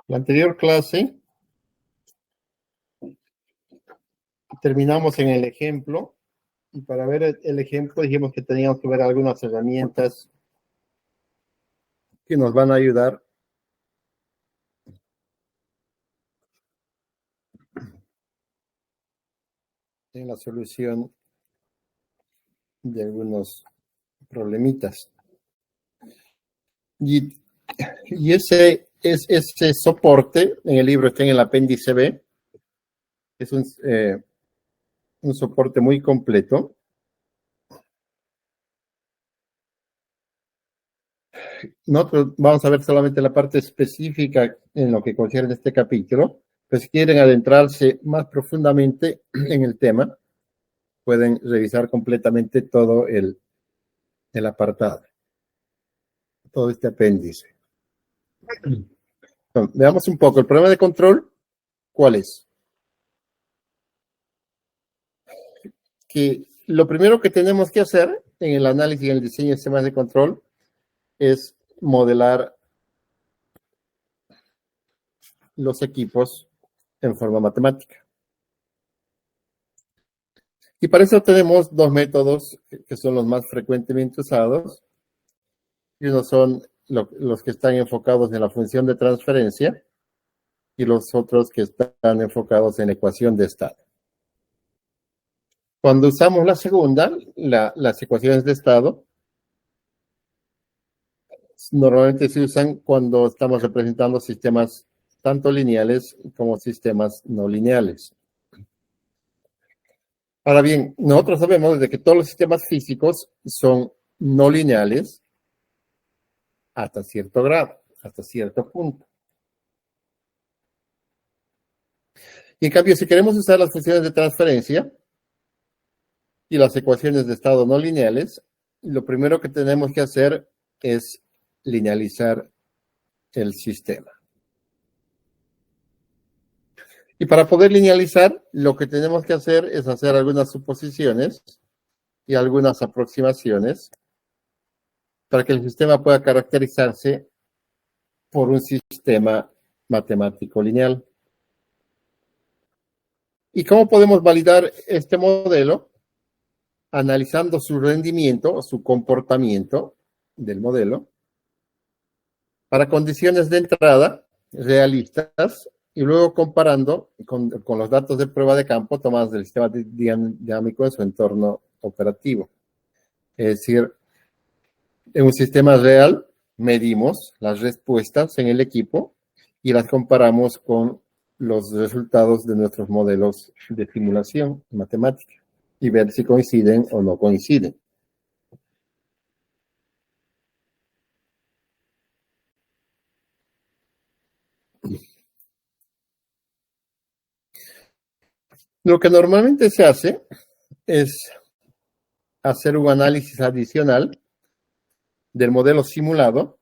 La anterior clase terminamos en el ejemplo, y para ver el ejemplo dijimos que teníamos que ver algunas herramientas que nos van a ayudar en la solución de algunos problemitas. Y ese soporte en el libro está en el apéndice B. Es un soporte muy completo. Nosotros vamos a ver solamente la parte específica en lo que concierne este capítulo. Pues si quieren adentrarse más profundamente en el tema, pueden revisar completamente todo el apartado, todo este apéndice. Entonces, veamos un poco. El problema de control, ¿cuál es? Que lo primero que tenemos que hacer en el análisis y en el diseño de sistemas de control es modelar los equipos en forma matemática. Y para eso tenemos dos métodos que son los más frecuentemente usados. Y uno son los que están enfocados en la función de transferencia y los otros que están enfocados en la ecuación de estado. Cuando usamos la segunda, las ecuaciones de estado, normalmente se usan cuando estamos representando sistemas tanto lineales como sistemas no lineales. Ahora bien, nosotros sabemos de que todos los sistemas físicos son no lineales hasta cierto grado, hasta cierto punto. Y en cambio, si queremos usar las funciones de transferencia y las ecuaciones de estado no lineales, lo primero que tenemos que hacer es linealizar el sistema. Y para poder linealizar, lo que tenemos que hacer es hacer algunas suposiciones y algunas aproximaciones para que el sistema pueda caracterizarse por un sistema matemático lineal. ¿Y cómo podemos validar este modelo? Analizando su rendimiento o su comportamiento del modelo para condiciones de entrada realistas y luego comparando con los datos de prueba de campo tomados del sistema dinámico en su entorno operativo. Es decir, en un sistema real medimos las respuestas en el equipo y las comparamos con los resultados de nuestros modelos de simulación matemática y ver si coinciden o no coinciden. Lo que normalmente se hace es hacer un análisis adicional del modelo simulado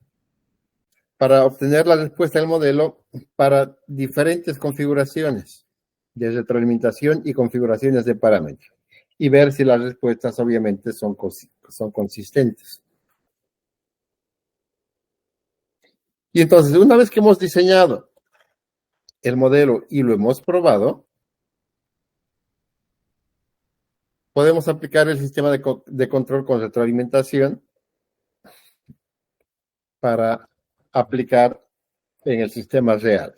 para obtener la respuesta del modelo para diferentes configuraciones de retroalimentación y configuraciones de parámetros y ver si las respuestas obviamente son consistentes. Y entonces, una vez que hemos diseñado el modelo y lo hemos probado, podemos aplicar el sistema de control con retroalimentación para aplicar en el sistema real.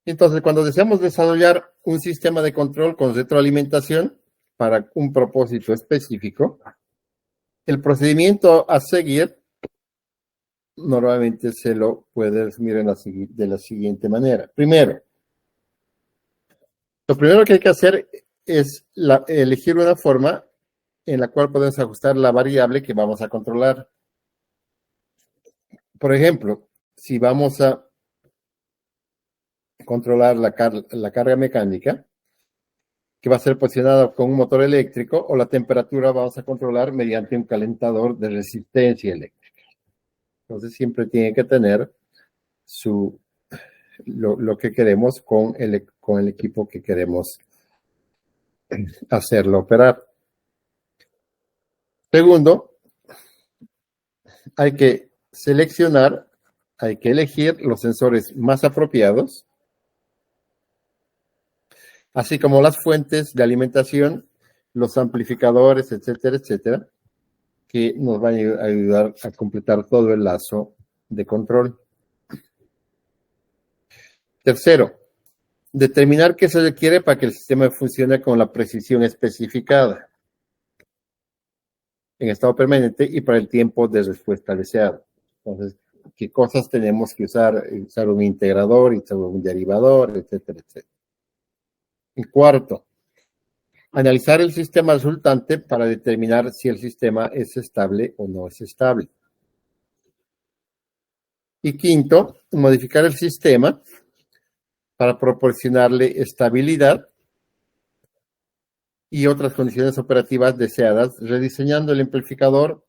Entonces, cuando deseamos desarrollar un sistema de control con retroalimentación para un propósito específico, el procedimiento a seguir normalmente se lo puede resumir de la siguiente manera. Primero, lo primero que hay que hacer es elegir una forma en la cual podemos ajustar la variable que vamos a controlar. Por ejemplo, si vamos a controlar la carga mecánica, que va a ser posicionada con un motor eléctrico, o la temperatura vamos a controlar mediante un calentador de resistencia eléctrica. Entonces siempre tiene que tener lo que queremos con el equipo que queremos hacerlo operar. Segundo, hay que seleccionar, hay que elegir los sensores más apropiados, así como las fuentes de alimentación, los amplificadores, etcétera, etcétera, que nos van a ayudar a completar todo el lazo de control. Tercero, determinar qué se requiere para que el sistema funcione con la precisión especificada en estado permanente y para el tiempo de respuesta deseado. Entonces, qué cosas tenemos que usar un integrador, usar un derivador, etcétera, etcétera. Y cuarto, analizar el sistema resultante para determinar si el sistema es estable o no es estable. Y quinto, modificar el sistema para proporcionarle estabilidad y otras condiciones operativas deseadas, rediseñando el amplificador,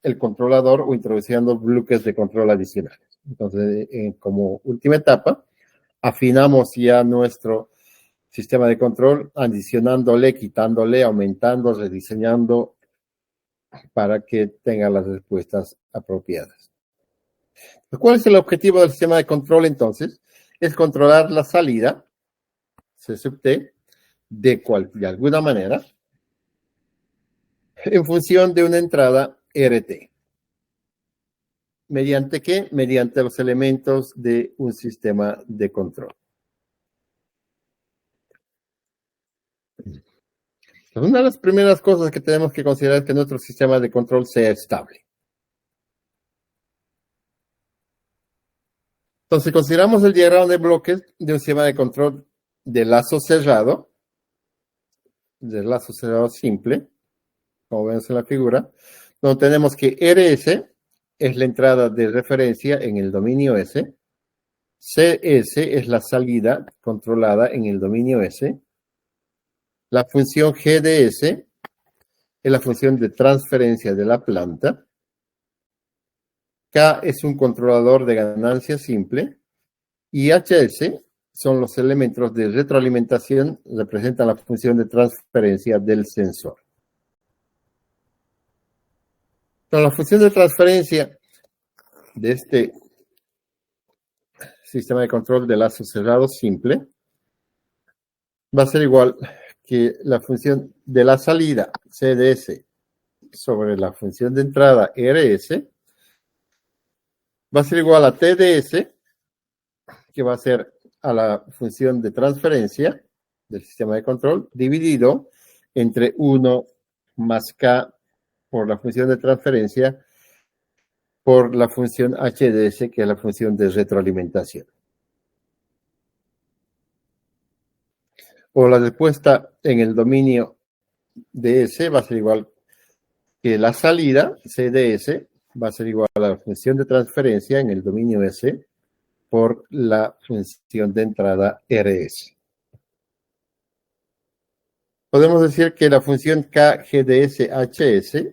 el controlador o introduciendo bloques de control adicionales. Entonces, como última etapa, afinamos ya nuestro sistema de control, adicionándole, quitándole, aumentando, rediseñando para que tenga las respuestas apropiadas. ¿Cuál es el objetivo del sistema de control entonces? Es controlar la salida, C sub T, de alguna manera, en función de una entrada RT. ¿Mediante qué? Mediante los elementos de un sistema de control. Una de las primeras cosas que tenemos que considerar es que nuestro sistema de control sea estable. Entonces, consideramos el diagrama de bloques de un sistema de control de lazo cerrado simple, como vemos en la figura, donde tenemos que RS es la entrada de referencia en el dominio S, CS es la salida controlada en el dominio S, la función GDS es la función de transferencia de la planta, K es un controlador de ganancia simple, y HS son los elementos de retroalimentación, representan la función de transferencia del sensor. Pero la función de transferencia de este sistema de control de lazo cerrado simple va a ser igual que la función de la salida CDS sobre la función de entrada RS va a ser igual a TDS, que va a ser a la función de transferencia del sistema de control, dividido entre 1 más K por la función de transferencia por la función HDS, que es la función de retroalimentación. O la respuesta en el dominio DS va a ser igual que la salida, CDS, va a ser igual a la función de transferencia en el dominio S por la función de entrada RS. Podemos decir que la función KGDSHS,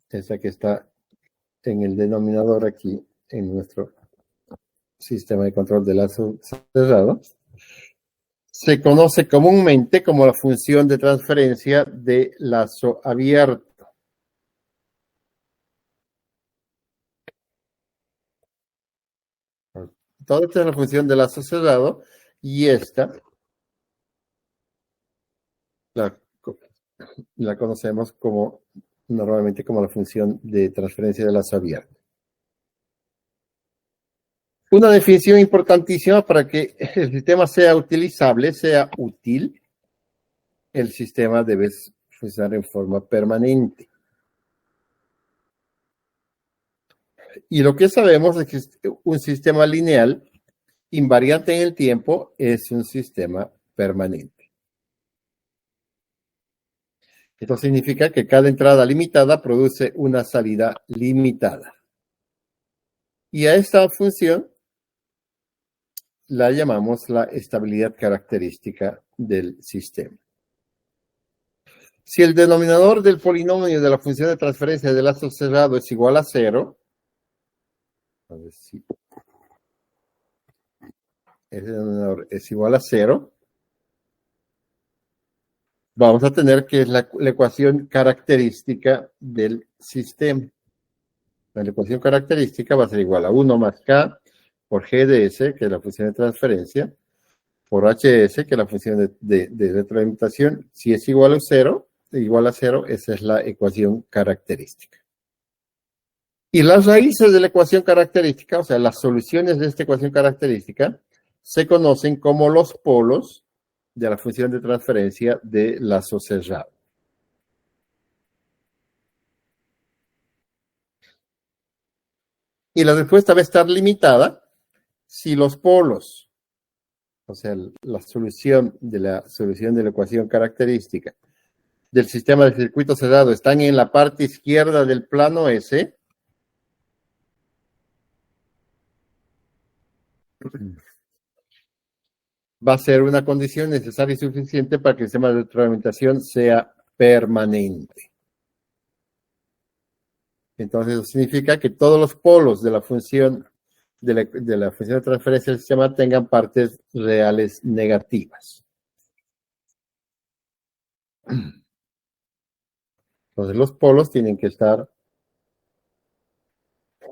esa que está en el denominador aquí, en nuestro sistema de control de lazo cerrado, se conoce comúnmente como la función de transferencia de lazo abierto. Toda esta es la función de lazo cerrado y esta la conocemos normalmente como la función de transferencia de lazo abierto. Una definición importantísima para que el sistema sea utilizable, sea útil, el sistema debe funcionar en forma permanente. Y lo que sabemos es que un sistema lineal invariante en el tiempo es un sistema permanente. Esto significa que cada entrada limitada produce una salida limitada. Y a esta función la llamamos la estabilidad característica del sistema. Si el denominador del polinomio de la función de transferencia del lazo cerrado es igual a 0, a ver si ese denominador es igual a 0, vamos a tener que es la ecuación característica del sistema. La ecuación característica va a ser igual a 1 más K por G de S, que es la función de transferencia, por HS, que es la función de retroalimentación. Si es igual a 0, esa es la ecuación característica. Y las raíces de la ecuación característica, o sea, las soluciones de esta ecuación característica, se conocen como los polos de la función de transferencia de lazo cerrado. Y la respuesta va a estar limitada si los polos, o sea, la solución de la ecuación característica del sistema de circuito cerrado están en la parte izquierda del plano S, va a ser una condición necesaria y suficiente para que el sistema de retroalimentación sea permanente. Entonces, eso significa que todos los polos de la función de transferencia del sistema tengan partes reales negativas. Entonces, los polos tienen que estar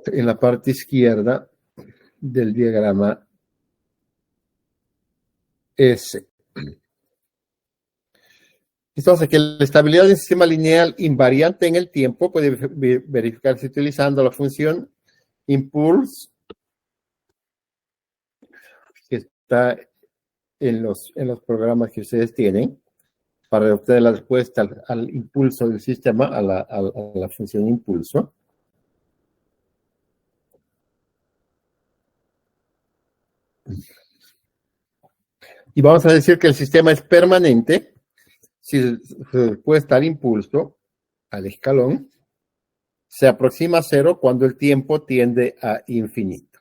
en la parte izquierda del diagrama S. Entonces, que la estabilidad del sistema lineal invariante en el tiempo puede verificarse utilizando la función impulse, que está en los programas que ustedes tienen, para obtener la respuesta al impulso del sistema, a la función impulso. Y vamos a decir que el sistema es permanente si su respuesta al impulso, al escalón, se aproxima a 0 cuando el tiempo tiende a infinito.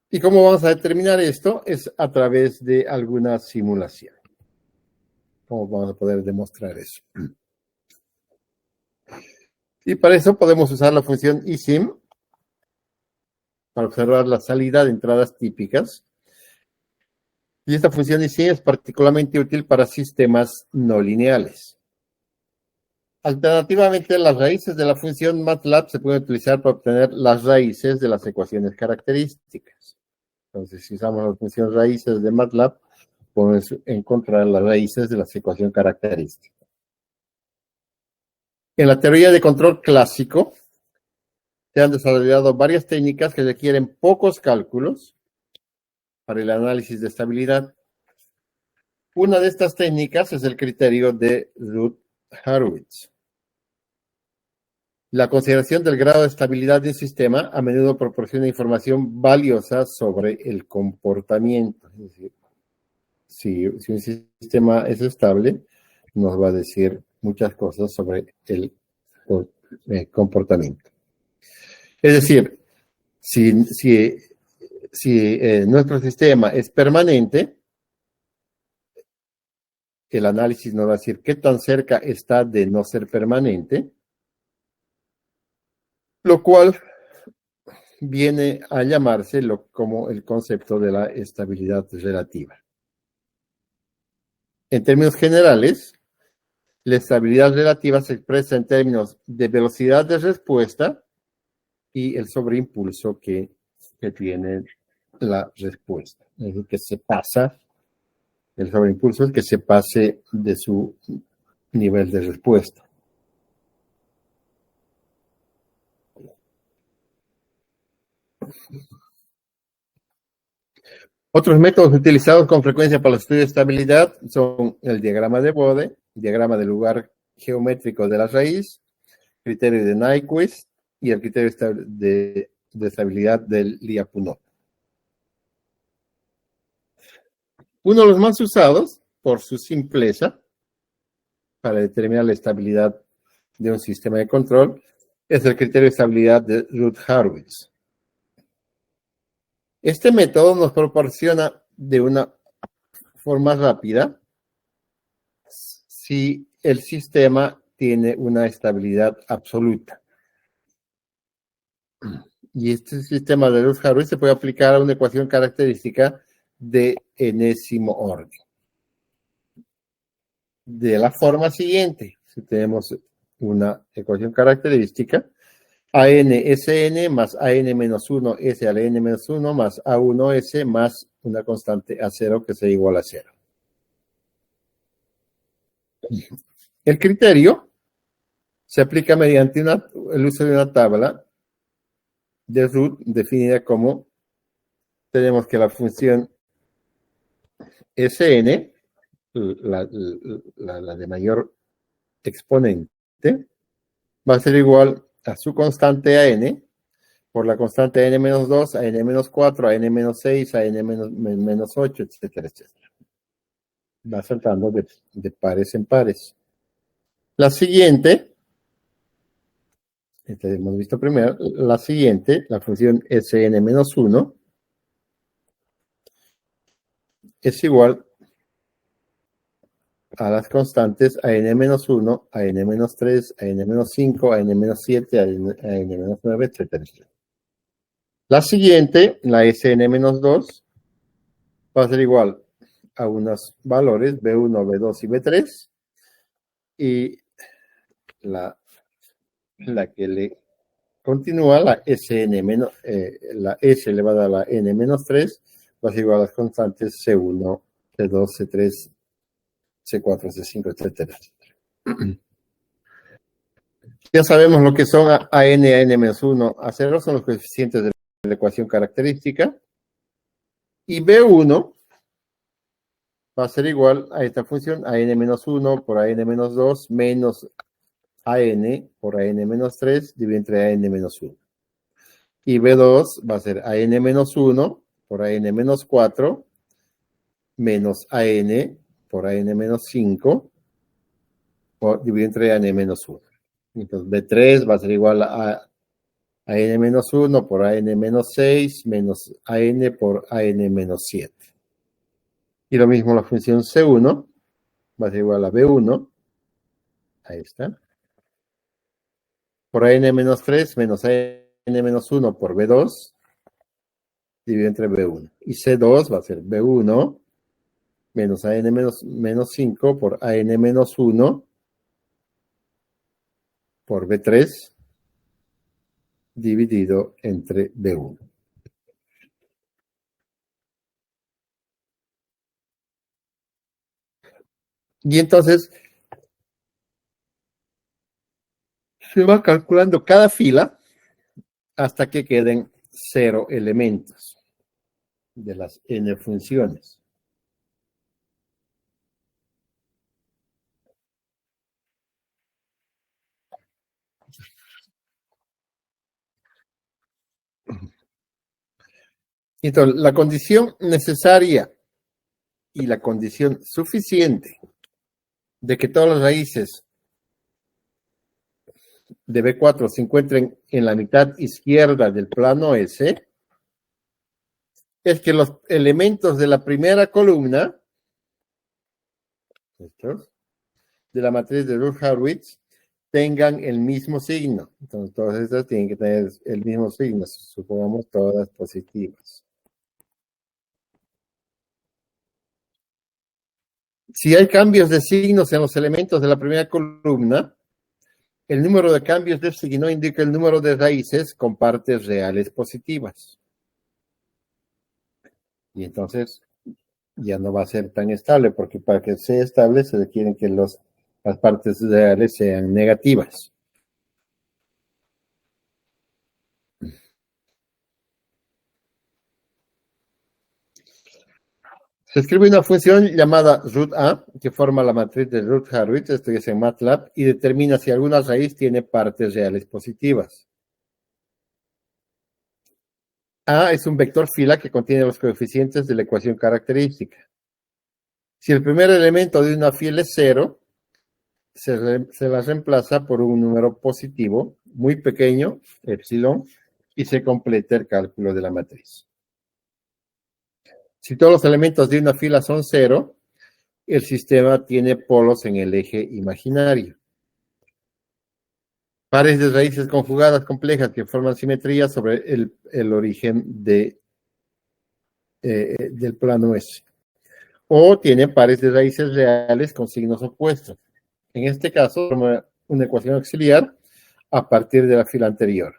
¿Y cómo vamos a determinar esto? Es a través de alguna simulación. ¿Cómo vamos a poder demostrar eso? Y para eso podemos usar la función ISIM para observar la salida de entradas típicas. Y esta función ISIM es particularmente útil para sistemas no lineales. Alternativamente, las raíces de la función MATLAB se pueden utilizar para obtener las raíces de las ecuaciones características. Entonces, si usamos la función raíces de MATLAB, podemos encontrar las raíces de la ecuación característica. En la teoría de control clásico, se han desarrollado varias técnicas que requieren pocos cálculos para el análisis de estabilidad. Una de estas técnicas es el criterio de Routh-Hurwitz. La consideración del grado de estabilidad de un sistema a menudo proporciona información valiosa sobre el comportamiento. Es decir, si un sistema es estable, nos va a decir muchas cosas sobre el comportamiento. Es decir, si nuestro sistema es permanente, el análisis nos va a decir qué tan cerca está de no ser permanente, lo cual viene a llamarse como el concepto de la estabilidad relativa. En términos generales, la estabilidad relativa se expresa en términos de velocidad de respuesta y el sobreimpulso que tiene la respuesta. Es decir, que se pasa, el sobreimpulso es que se pase de su nivel de respuesta. Otros métodos utilizados con frecuencia para el estudio de estabilidad son el diagrama de Bode, diagrama del lugar geométrico de la raíz, criterio de Nyquist y el criterio de estabilidad del Lyapunov. Uno de los más usados, por su simpleza, para determinar la estabilidad de un sistema de control, es el criterio de estabilidad de Routh-Hurwitz. Este método nos proporciona de una forma rápida si el sistema tiene una estabilidad absoluta. Y este sistema de Routh-Hurwitz se puede aplicar a una ecuación característica de enésimo orden. De la forma siguiente, si tenemos una ecuación característica, AN-SN más AN-1 S al N-1 más A1S más una constante A0 que sea igual a 0. El criterio se aplica mediante el uso de una tabla de root definida como, tenemos que la función Sn, la de mayor exponente, va a ser igual a su constante AN por la constante AN-2, AN-4, AN-6, AN-8, etcétera, etcétera. Va saltando de pares en pares. La siguiente, esta hemos visto primero, la siguiente, la función Sn-1, es igual a las constantes AN-1, AN-3, AN-5, AN-7, AN-9, etcétera, etcétera. La siguiente, la Sn-2, va a ser igual a unos valores B1, B2 y B3, y la que le continúa, la Sn la S elevada a la N-3, va a ser igual a las constantes C1, C2, C3, C4, C5, etcétera. Ya sabemos lo que son AN, AN-1, A0, son los coeficientes de la ecuación característica, y B1 va a ser igual a esta función, AN-1 por AN-2 menos AN por AN-3 dividido entre AN-1. Y B2 va a ser AN-1 por AN-4 menos AN por AN-5 dividido entre AN-1. Entonces B3 va a ser igual a AN-1 por AN-6 menos AN por AN-7. Y lo mismo la función C1 va a ser igual a B1, ahí está, por AN-3 menos AN-1 por B2 dividido entre B1. Y C2 va a ser B1 menos AN-5 por AN-1 por B3 dividido entre B1. Y entonces se va calculando cada fila hasta que queden 0 elementos de las n funciones. Entonces, la condición necesaria y la condición suficiente de que todas las raíces de B4 se encuentren en la mitad izquierda del plano S, es que los elementos de la primera columna, estos, de la matriz de Routh-Hurwitz, tengan el mismo signo. Entonces, todas estas tienen que tener el mismo signo, supongamos todas positivas. Si hay cambios de signos en los elementos de la primera columna, el número de cambios de signo indica el número de raíces con partes reales positivas. Y entonces ya no va a ser tan estable, porque para que sea estable se requieren que las partes reales sean negativas. Se escribe una función llamada root A, que forma la matriz de Routh-Hurwitz, esto es en MATLAB, y determina si alguna raíz tiene partes reales positivas. A es un vector fila que contiene los coeficientes de la ecuación característica. Si el primer elemento de una fila es 0, se la reemplaza por un número positivo, muy pequeño, epsilon, y se completa el cálculo de la matriz. Si todos los elementos de una fila son 0, el sistema tiene polos en el eje imaginario. Pares de raíces conjugadas complejas que forman simetría sobre el origen de del plano S. O tiene pares de raíces reales con signos opuestos. En este caso, forma una ecuación auxiliar a partir de la fila anterior.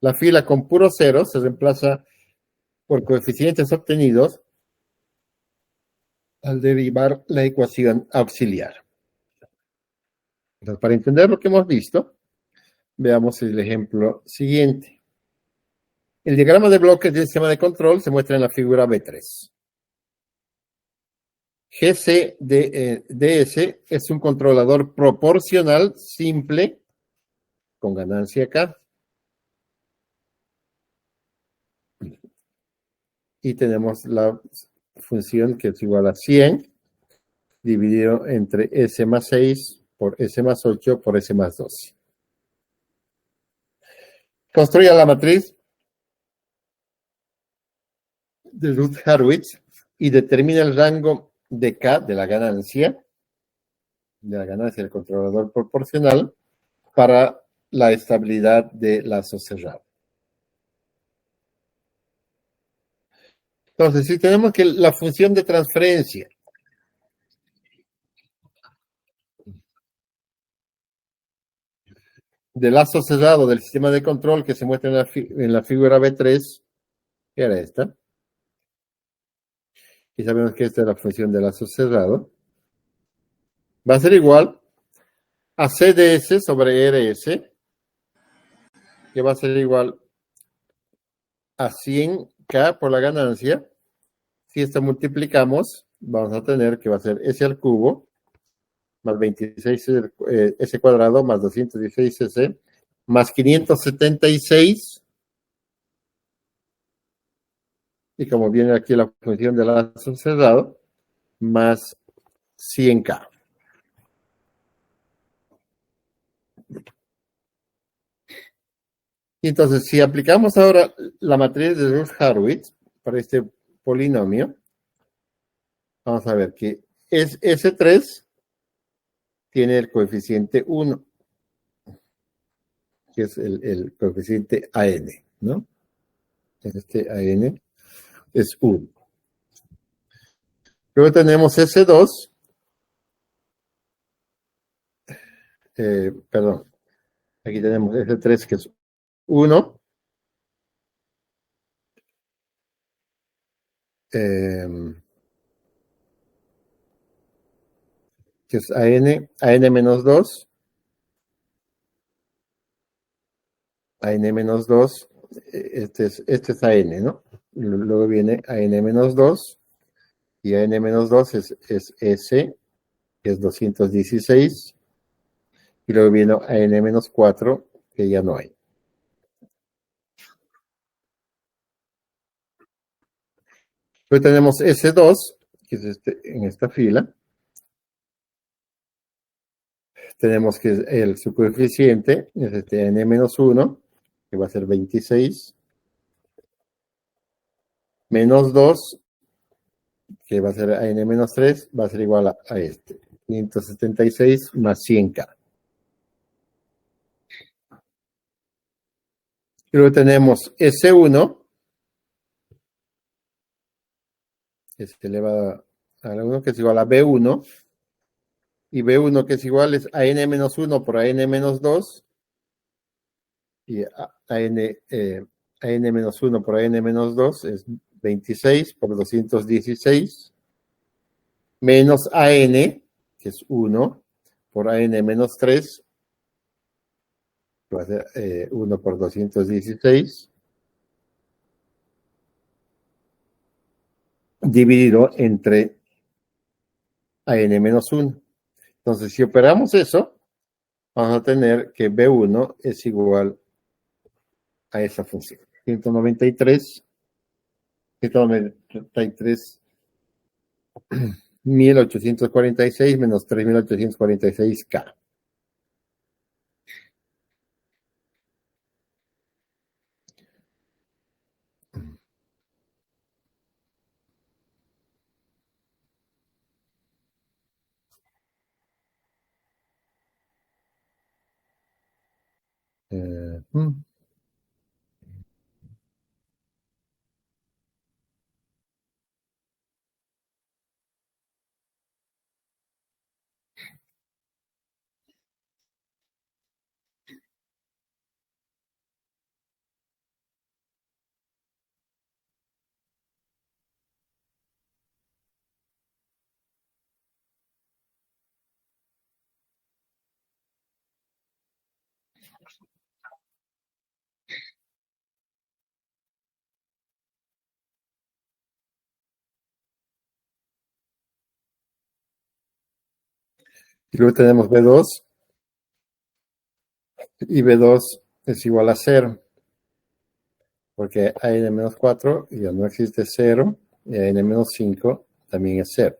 La fila con puros ceros se reemplaza por coeficientes obtenidos al derivar la ecuación auxiliar. Entonces, para entender lo que hemos visto, veamos el ejemplo siguiente. El diagrama de bloques del sistema de control se muestra en la figura B3. GCDS es un controlador proporcional simple con ganancia K. Y tenemos la función que es igual a 100 dividido entre S más 6 por S más 8 por S más 12. Construya la matriz de Routh-Hurwitz y determina el rango de K de la ganancia del controlador proporcional para la estabilidad de lazo cerrado. Entonces, si tenemos que la función de transferencia del lazo cerrado del sistema de control que se muestra en la figura B3, que era esta, y sabemos que esta es la función de lazo cerrado, va a ser igual a CDS sobre RS, que va a ser igual a 100K por la ganancia. Si esto multiplicamos, vamos a tener que va a ser S al cubo más 26 S cuadrado más 216 S más 576. Y como viene aquí la función del lazo cerrado, más 100K. Y entonces, si aplicamos ahora la matriz de Routh-Hurwitz para este polinomio, vamos a ver que S3 tiene el coeficiente 1, que es el coeficiente AN, ¿no? Este AN es 1. Luego tenemos S2, perdón, aquí tenemos S3 que es 1, que es AN menos 2, AN menos 2, este es AN, ¿no? Luego viene AN menos 2, y AN menos 2 es S, que es 216, y luego viene AN menos 4, que ya no hay. Luego tenemos S2, que es en esta fila. Tenemos que su coeficiente es N menos 1, que va a ser 26, menos 2, que va a ser N menos 3, va a ser igual a este. 576 más 100K. Y luego tenemos S1, que se eleva a la 1, que es igual a B1, y B1 que es igual es a N menos 1 por a N menos 2, y a N menos 1 por a N menos 2 es 26 por 216, menos AN, que es 1, por AN menos 3, que va a ser 1 por 216, dividido entre AN menos 1. Entonces, si operamos eso, vamos a tener que B1 es igual a esa función. 193.846 menos 3.846K. Y luego tenemos B2 y B2 es igual a 0, porque a n-4 ya no existe 0 y a n-5 también es 0,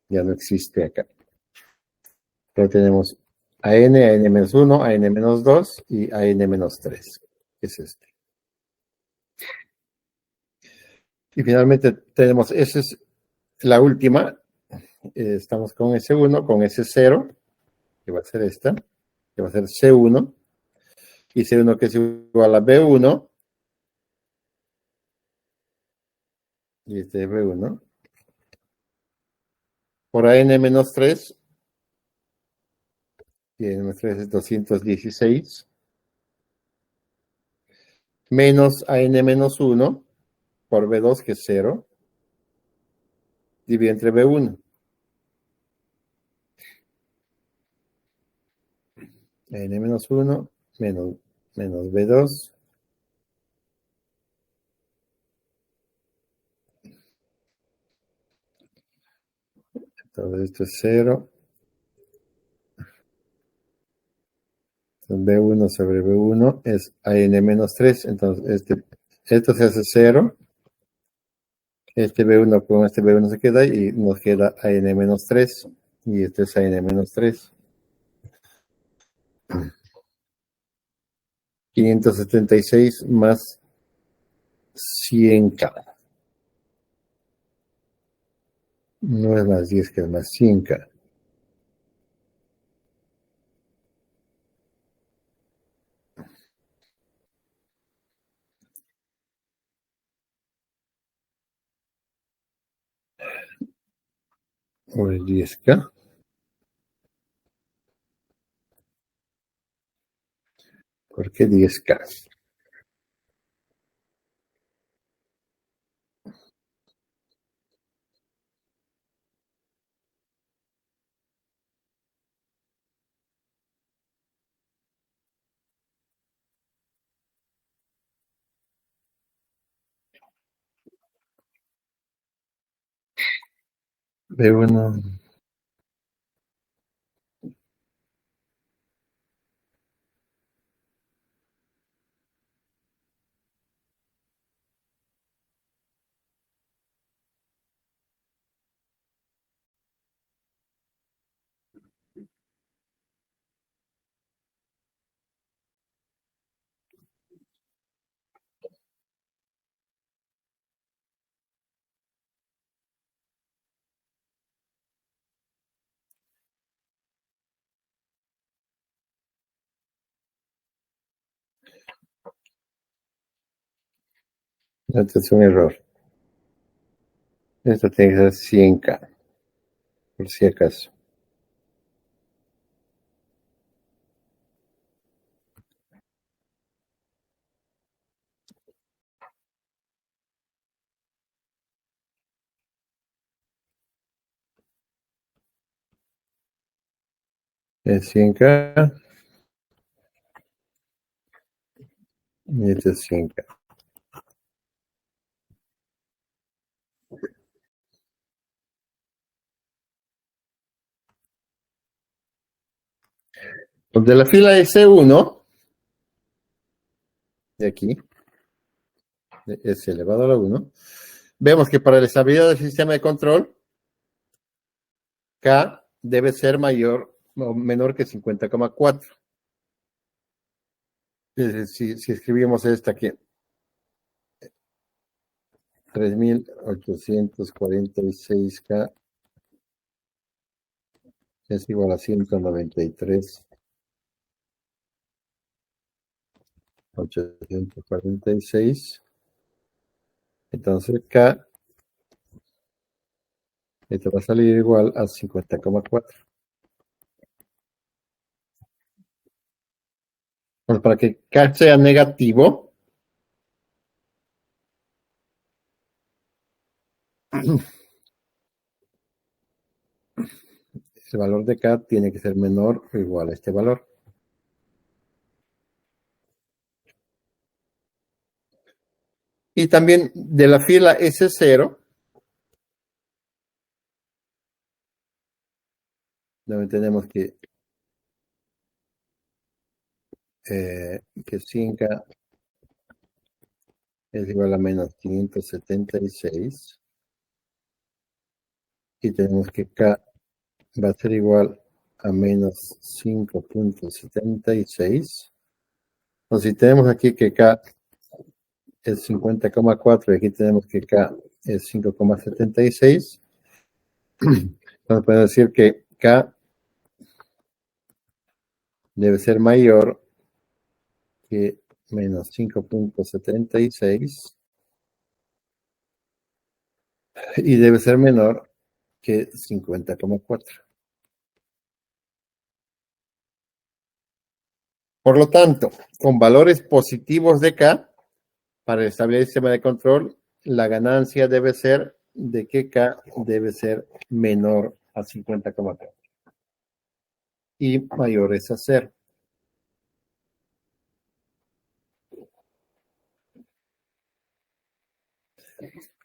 ya no existe acá. Pero tenemos a n-1, a n-2 y a n-3, que es este. Y finalmente tenemos, esa es la última, estamos con S1, con S0, que va a ser esta, que va a ser C1, y C1 que es igual a B1, y este es B1, por a n-3, y n-3 es 216, menos a n-1 por B2, que es 0, dividido entre B1. n-1 menos B2, entonces esto es 0, entonces B1 sobre B1 es a n-3, entonces esto se hace 0, este B1 con este B1 se queda y nos queda a n-3, y este es a n-3. 576 más 100K. No es más 10K, es más 100K. O es 10K. ¿Por qué 10K? B1, este es un error. Esto tiene que ser 100K, por si acaso. Es 100K y este es 100K. Pues de la fila de C1, de aquí, de S elevado a la 1, vemos que para la estabilidad del sistema de control, K debe ser mayor o menor que 50,4. Si escribimos esta aquí, 3846K es igual a 193,846. Entonces K, esto va a salir igual a 50,4. Bueno, para que K sea negativo, el valor de K tiene que ser menor o igual a este valor. Y también de la fila S0, donde tenemos que 100K es igual a menos 576. Y tenemos que K va a ser igual a menos 5.76. O si tenemos aquí que K es 50,4 y aquí tenemos que K es 5,76, entonces podemos decir que K debe ser mayor que menos 5.76 y debe ser menor que 50,4. Por lo tanto, con valores positivos de K, para establecer el sistema de control, la ganancia debe ser de que K debe ser menor a 50,4 y mayor es a 0.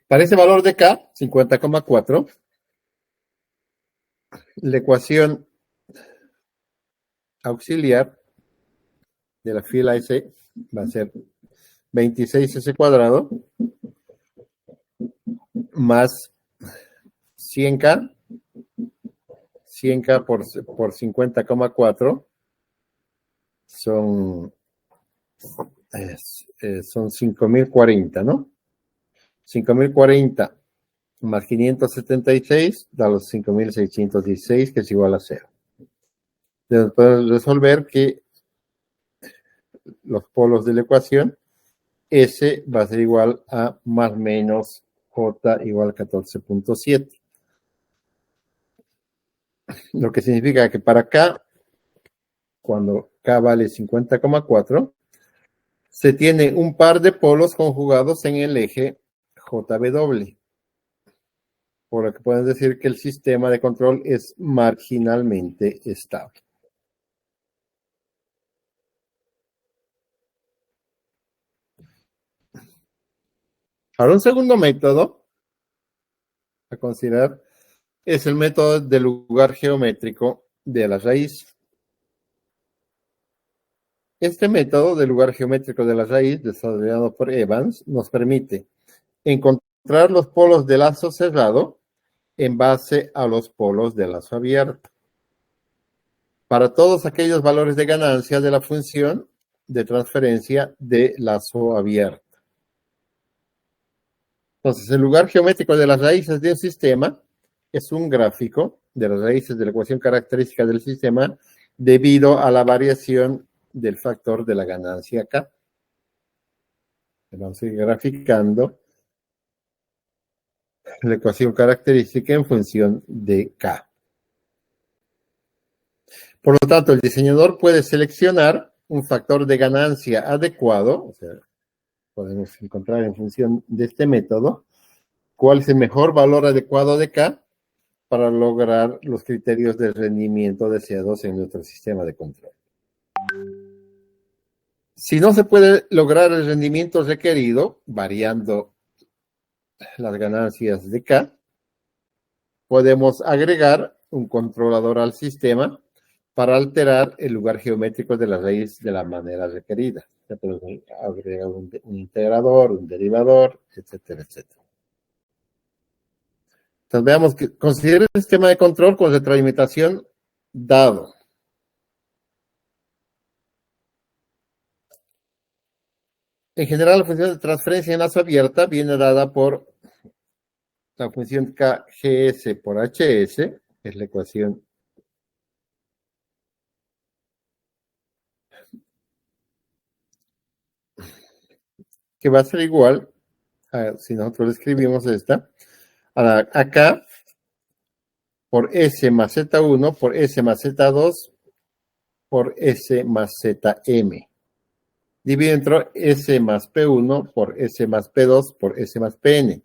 Para ese valor de K, 50,4, la ecuación auxiliar de la fila S va a ser 26S cuadrado más 100K, 100K por 50,4 son 5.040, ¿no? 5.040 más 576 da los 5.616, que es igual a 0. Entonces podemos resolver que los polos de la ecuación, S va a ser igual a más menos J igual a 14.7. Lo que significa que para K, cuando K vale 50,4, se tiene un par de polos conjugados en el eje JW. Por lo que pueden decir que el sistema de control es marginalmente estable. Ahora, un segundo método a considerar es el método del lugar geométrico de la raíz. Este método del lugar geométrico de la raíz, desarrollado por Evans, nos permite encontrar los polos de lazo cerrado en base a los polos de lazo abierto, para todos aquellos valores de ganancia de la función de transferencia de lazo abierto. Entonces, el lugar geométrico de las raíces de un sistema es un gráfico de las raíces de la ecuación característica del sistema debido a la variación del factor de la ganancia K. Vamos a ir graficando la ecuación característica en función de K. Por lo tanto, el diseñador puede seleccionar un factor de ganancia adecuado, o sea, podemos encontrar en función de este método cuál es el mejor valor adecuado de K para lograr los criterios de rendimiento deseados en nuestro sistema de control. Si no se puede lograr el rendimiento requerido, variando las ganancias de K, podemos agregar un controlador al sistema para alterar el lugar geométrico de la raíz de la manera requerida. Ya podemos agregar un integrador, un derivador, etcétera, etcétera. Entonces veamos que considere el sistema de control con retroalimentación dado. En general, la función de transferencia en lazo abierta viene dada por la función KGS por HS, que es la ecuación que va a ser igual, si nosotros escribimos esta, a K por S más Z1 por S más Z2 por S más ZM. Dividido entre S más P1 por S más P2 por S más PN,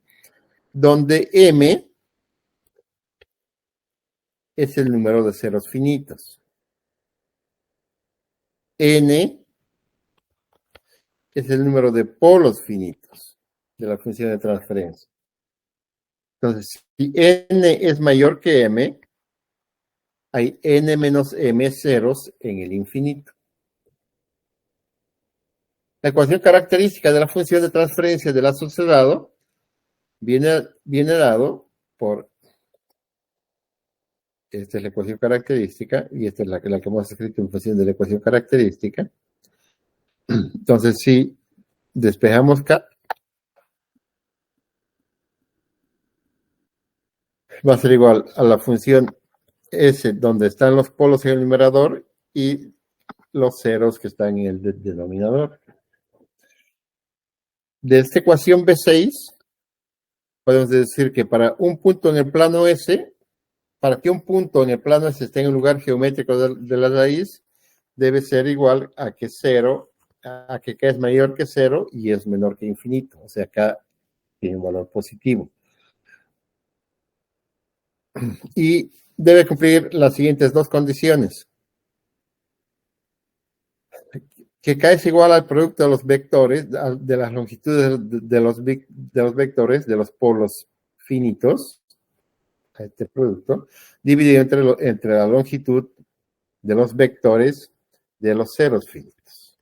donde M es el número de ceros finitos. N es el número de polos finitos. de la función de transferencia. Entonces, si n es mayor que m, hay n menos m ceros en el infinito. La ecuación característica de la función de transferencia del asociado viene dado por, esta es la ecuación característica, y esta es la que hemos escrito en función de la ecuación característica. Entonces, si despejamos K, va a ser igual a la función S, donde están los polos en el numerador, y los ceros que están en el denominador. De esta ecuación B6, podemos decir que para un punto en el plano S, para que un punto en el plano S esté en el lugar geométrico de la raíz, debe ser igual a que K es mayor que 0 y es menor que infinito. O sea, K tiene un valor positivo. Y debe cumplir las siguientes dos condiciones. Que K es igual al producto de los vectores, de las longitudes de los vectores, de los polos finitos, a este producto, dividido entre la longitud de los vectores de los ceros finitos.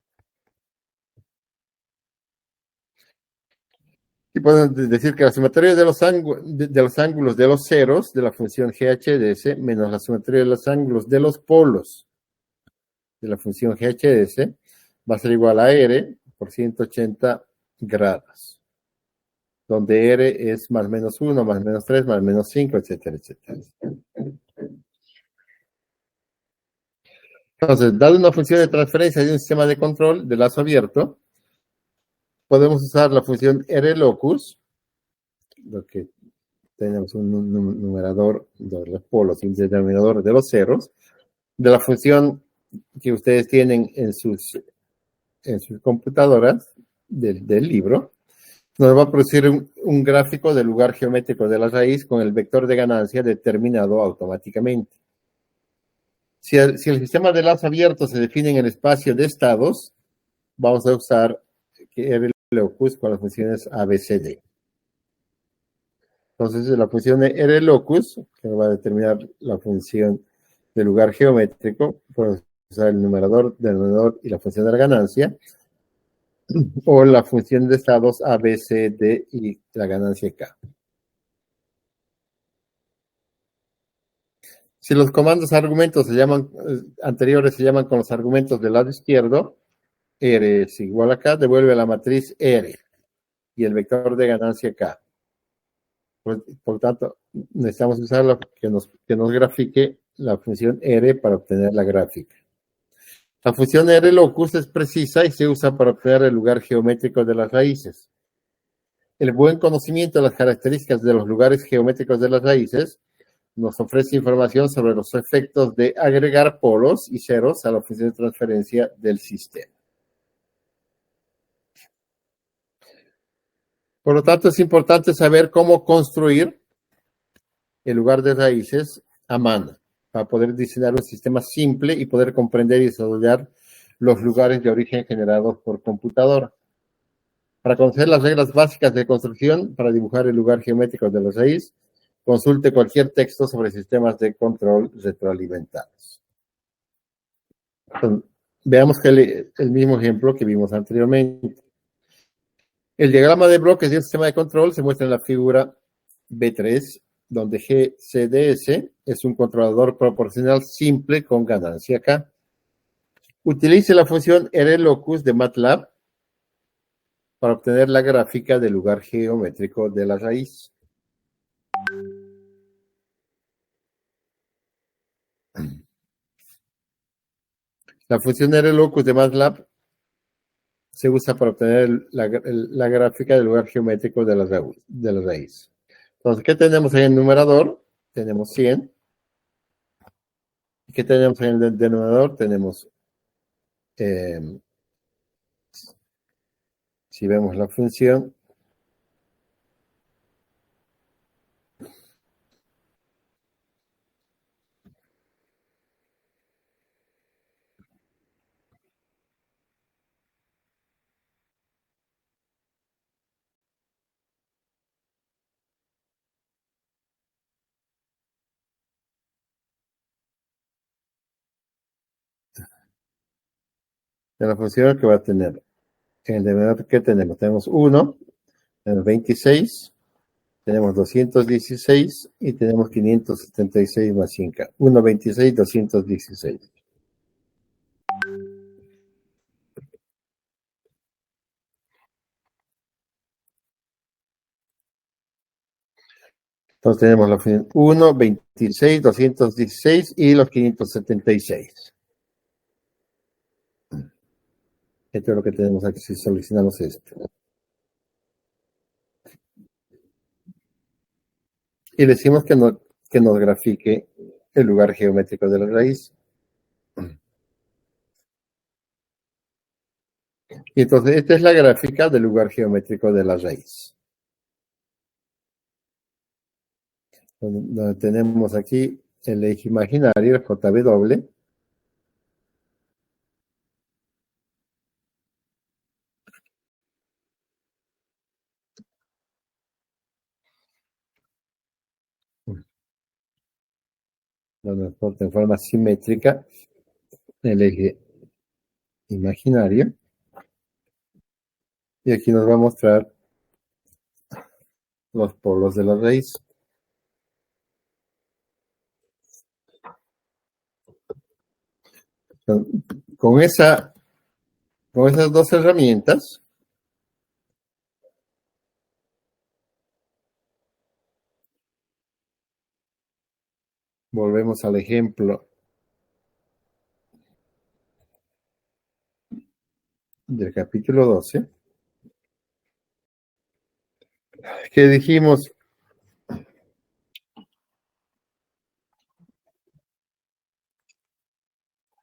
Y podemos decir que la sumatoria de los ángulos de los ceros de la función GHDS menos la sumatoria de los ángulos de los polos de la función GHDS va a ser igual a R por 180 grados, donde R es más menos 1, más menos 3, más menos 5, etcétera, etcétera. Entonces, dado una función de transferencia de un sistema de control de lazo abierto, podemos usar la función R-locus, lo que tenemos un numerador de los polos y un denominador de los ceros, de la función que ustedes tienen en sus computadoras del libro, nos va a producir un gráfico del lugar geométrico de la raíz con el vector de ganancia determinado automáticamente. Si el sistema de lazo abierto se define en el espacio de estados, vamos a usar R-locus con las funciones ABCD. Entonces, la función R-locus, que va a determinar la función del lugar geométrico, podemos usar el numerador, denominador y la función de la ganancia, o la función de estados A, B, C, D y la ganancia K. Si los comandos argumentos anteriores se llaman con los argumentos del lado izquierdo, R es igual a K, devuelve la matriz R y el vector de ganancia K. Por tanto, necesitamos usar que nos grafique la función R para obtener la gráfica. La función R-locus es precisa y se usa para obtener el lugar geométrico de las raíces. El buen conocimiento de las características de los lugares geométricos de las raíces nos ofrece información sobre los efectos de agregar polos y ceros a la función de transferencia del sistema. Por lo tanto, es importante saber cómo construir el lugar de raíces a mano, para poder diseñar un sistema simple y poder comprender y desarrollar los lugares de origen generados por computadora. Para conocer las reglas básicas de construcción para dibujar el lugar geométrico de la raíz, consulte cualquier texto sobre sistemas de control retroalimentados. Entonces, veamos que el mismo ejemplo que vimos anteriormente. El diagrama de bloques de un sistema de control se muestra en la figura B3, donde GCDS es un controlador proporcional simple con ganancia K. Utilice la función RLocus de MATLAB para obtener la gráfica del lugar geométrico de la raíz. La función RLocus de MATLAB se usa para obtener la gráfica del lugar geométrico de la raíz. Entonces, ¿qué tenemos en el numerador? Tenemos 100. ¿Qué tenemos en el denominador? Tenemos, si vemos la función, de la función que va a tener. En el denominador que tenemos, tenemos 1, tenemos 26, tenemos 216 y tenemos 576 más 5. 1, 26, 216. Entonces tenemos la función 1, 26, 216 y los 576. Esto es lo que tenemos aquí si solucionamos esto. Y le decimos que nos grafique el lugar geométrico de la raíz. Y entonces esta es la gráfica del lugar geométrico de la raíz. Donde tenemos aquí el eje imaginario, el JW, donde nos corta en forma simétrica el eje imaginario. Y aquí nos va a mostrar los polos de la raíz. Con, esa, con esas dos herramientas, volvemos al ejemplo del capítulo 12, que dijimos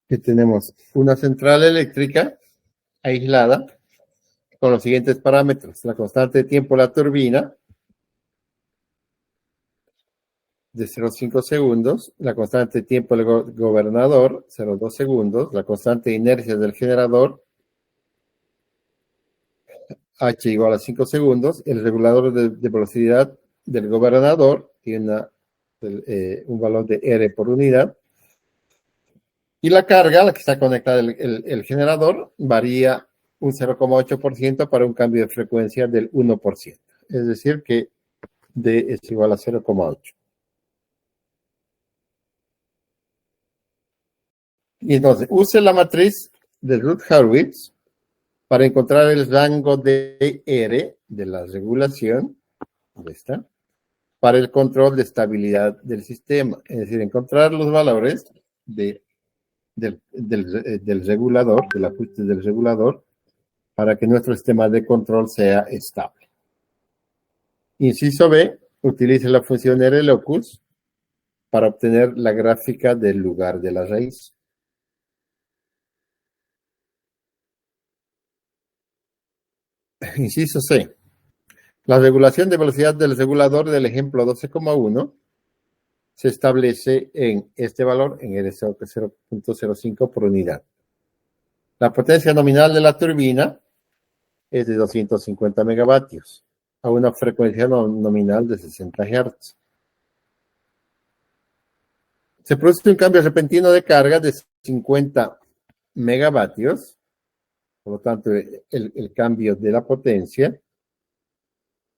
que tenemos una central eléctrica aislada con los siguientes parámetros. La constante de tiempo de la turbina de 0,5 segundos, la constante de tiempo del gobernador 0,2 segundos, la constante de inercia del generador h igual a 5 segundos, el regulador de velocidad del gobernador tiene un valor de R por unidad, y la carga a la que está conectada el generador varía un 0,8% para un cambio de frecuencia del 1%. Es decir, que D es igual a 0,8. Y entonces, use la matriz de Routh-Hurwitz para encontrar el rango de R de la regulación, ¿dónde está? Para el control de estabilidad del sistema. Es decir, encontrar los valores del regulador, del ajuste del regulador, para que nuestro sistema de control sea estable. Inciso B, utilice la función RLOCUS para obtener la gráfica del lugar de la raíz. Inciso C, la regulación de velocidad del regulador del ejemplo 12,1 se establece en este valor, en el 0,05 por unidad. La potencia nominal de la turbina es de 250 megavatios a una frecuencia nominal de 60 Hz. Se produce un cambio repentino de carga de 50 megavatios, por lo tanto el cambio de la potencia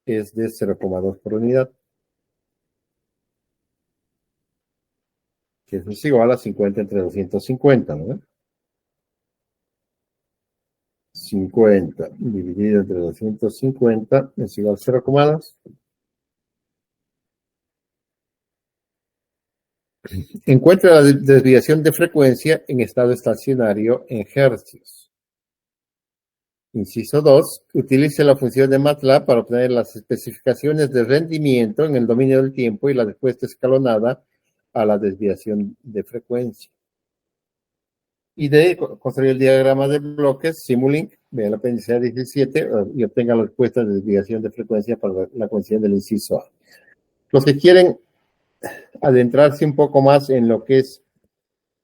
es de 0,2 por unidad, que es igual a 50 entre 250, ¿no? 50 dividido entre 250 es igual a 0,2. Encuentra la desviación de frecuencia en estado estacionario en hercios. Inciso 2. Utilice la función de MATLAB para obtener las especificaciones de rendimiento en el dominio del tiempo y la respuesta escalonada a la desviación de frecuencia. Y de construir el diagrama de bloques, Simulink, vea el apéndice 17 y obtenga la respuesta de desviación de frecuencia para la condición del inciso A. Los que quieren adentrarse un poco más en lo que es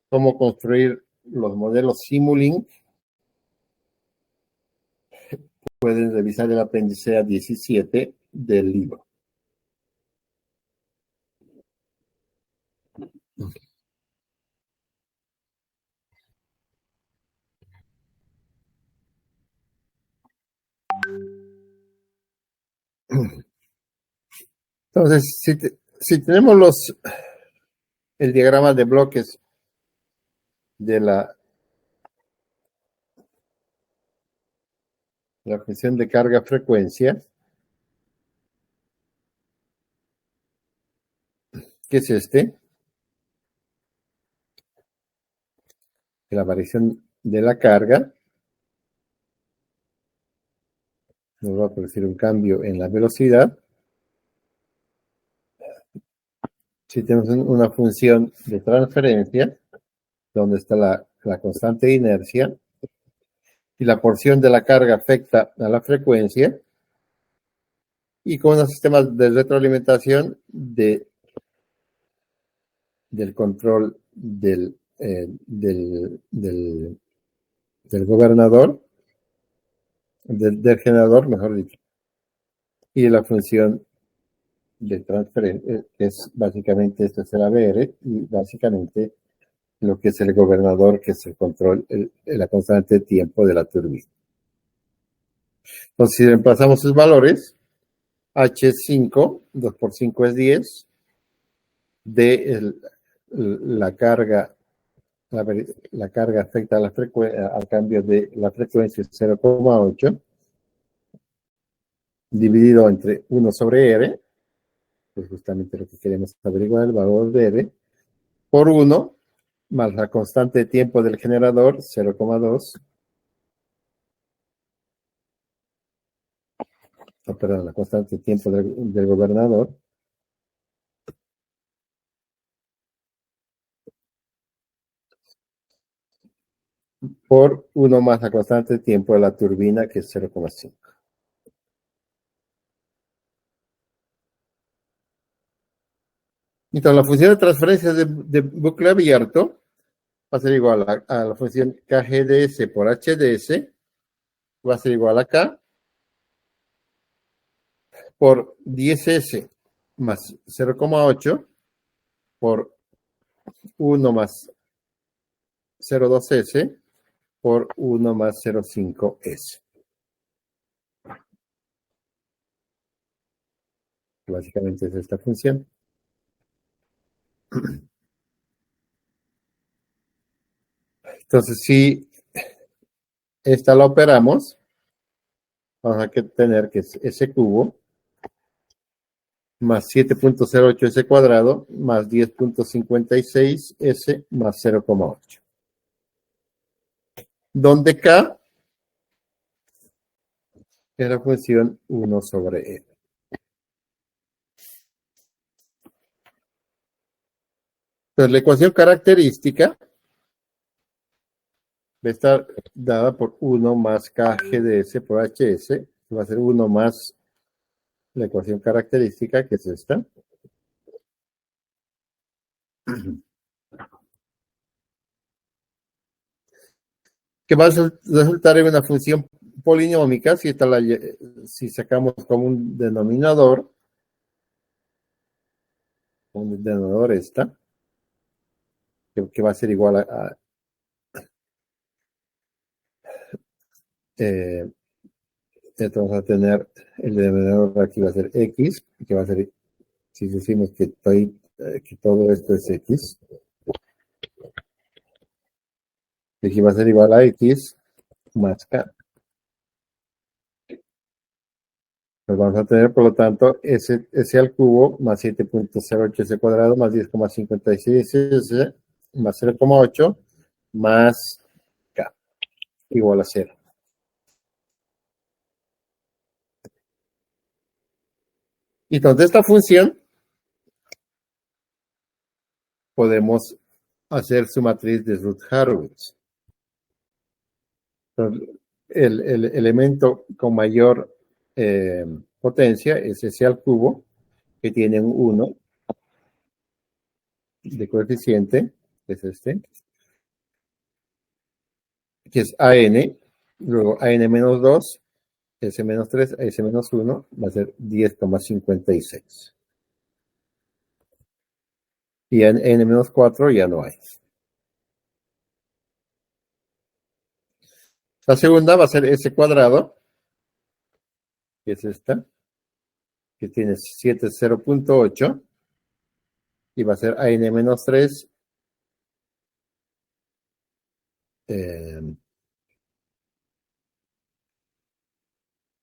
cómo construir los modelos Simulink, pueden revisar el apéndice 17 del libro. Entonces, si tenemos el diagrama de bloques de la función de carga-frecuencia, que es la variación de la carga, nos va a producir un cambio en la velocidad. Si tenemos una función de transferencia, donde está la constante de inercia, y la porción de la carga afecta a la frecuencia, y con unos sistemas de retroalimentación del control del gobernador, del generador, mejor dicho, y la función de transferencia, que es básicamente esto es el ABR, y básicamente lo que es el gobernador, que es el control, la constante de tiempo de la turbina. Entonces, si reemplazamos sus valores, H es 5, 2 por 5 es 10, D la carga, la carga afecta a al cambio de la frecuencia es 0,8, dividido entre 1 sobre R, que es justamente lo que queremos averiguar, el valor de R, por 1, más la constante de tiempo del generador, 0,2, perdón, la constante de tiempo del gobernador, por 1 más la constante de tiempo de la turbina, que es 0,5. Entonces, la función de transferencia de bucle abierto va a ser igual a la función KGDS por HDS, va a ser igual a K por 10S más 0,8 por 1 más 0,2S por 1 más 0,5S. Básicamente es esta función. Entonces, si esta la operamos, vamos a tener que es S cubo más 7.08S cuadrado más 10.56S más 0,8. Donde K es la función 1 sobre E. Entonces, la ecuación característica va a estar dada por 1 más KGDS por HS, va a ser 1 más la ecuación característica, que es esta. Que va a resultar en una función polinómica si sacamos como un denominador esta, que va a ser igual a entonces vamos a tener el denominador aquí va a ser X, que va a ser, si decimos que todo esto es X, aquí va a ser igual a X más K. Pues vamos a tener, por lo tanto, S al cubo más 7.08S cuadrado más 10,56S más 0,8 más K igual a 0. Y entonces esta función podemos hacer su matriz de Routh-Hurwitz. El elemento con mayor potencia es S al cubo, que tiene un 1 de coeficiente, que es que es AN, luego AN menos 2, S menos 3, S menos 1, va a ser 10,56. Y en N menos 4 ya no hay. La segunda va a ser S cuadrado, que es esta, que tiene 70.8 y va a ser AN-3.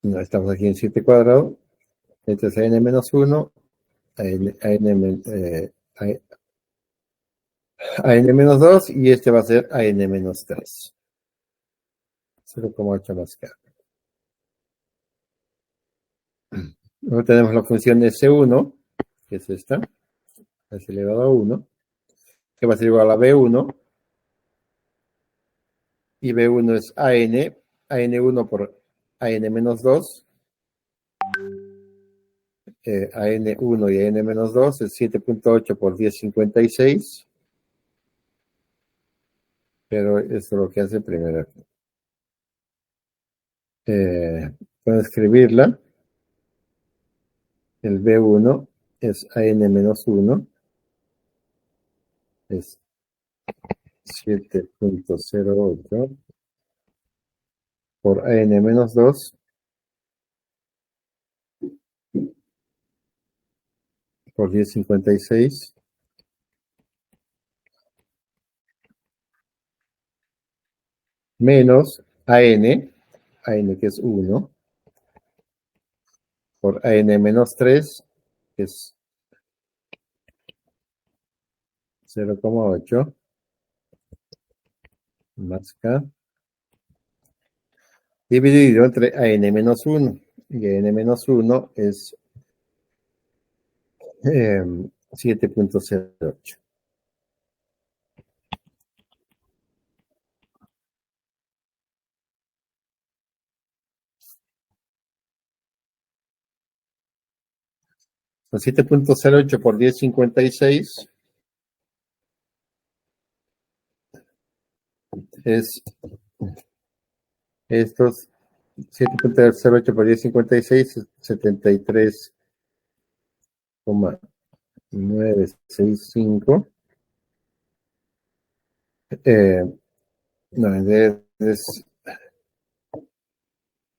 No, estamos aquí en 7 cuadrado. Este es AN-1, AN-2 y este va a ser AN-3. 0,8 más K. Luego tenemos la función S1, que es esta, S elevado a 1, que va a ser igual a B1, y B1 es AN1 por AN-2, AN1 y AN-2 es 7.8 por 1056, pero esto es lo que hace primero. Puedo escribirla. El B1 es AN-1, es 7.08 por AN-2 por 1056 menos AN que es 1, por AN-3, que es 0,8, más K, dividido entre AN-1. Y AN-1 es 7.08. Son 7.08 por 1056 es estos 7.08 por 1056 es 73,965. No,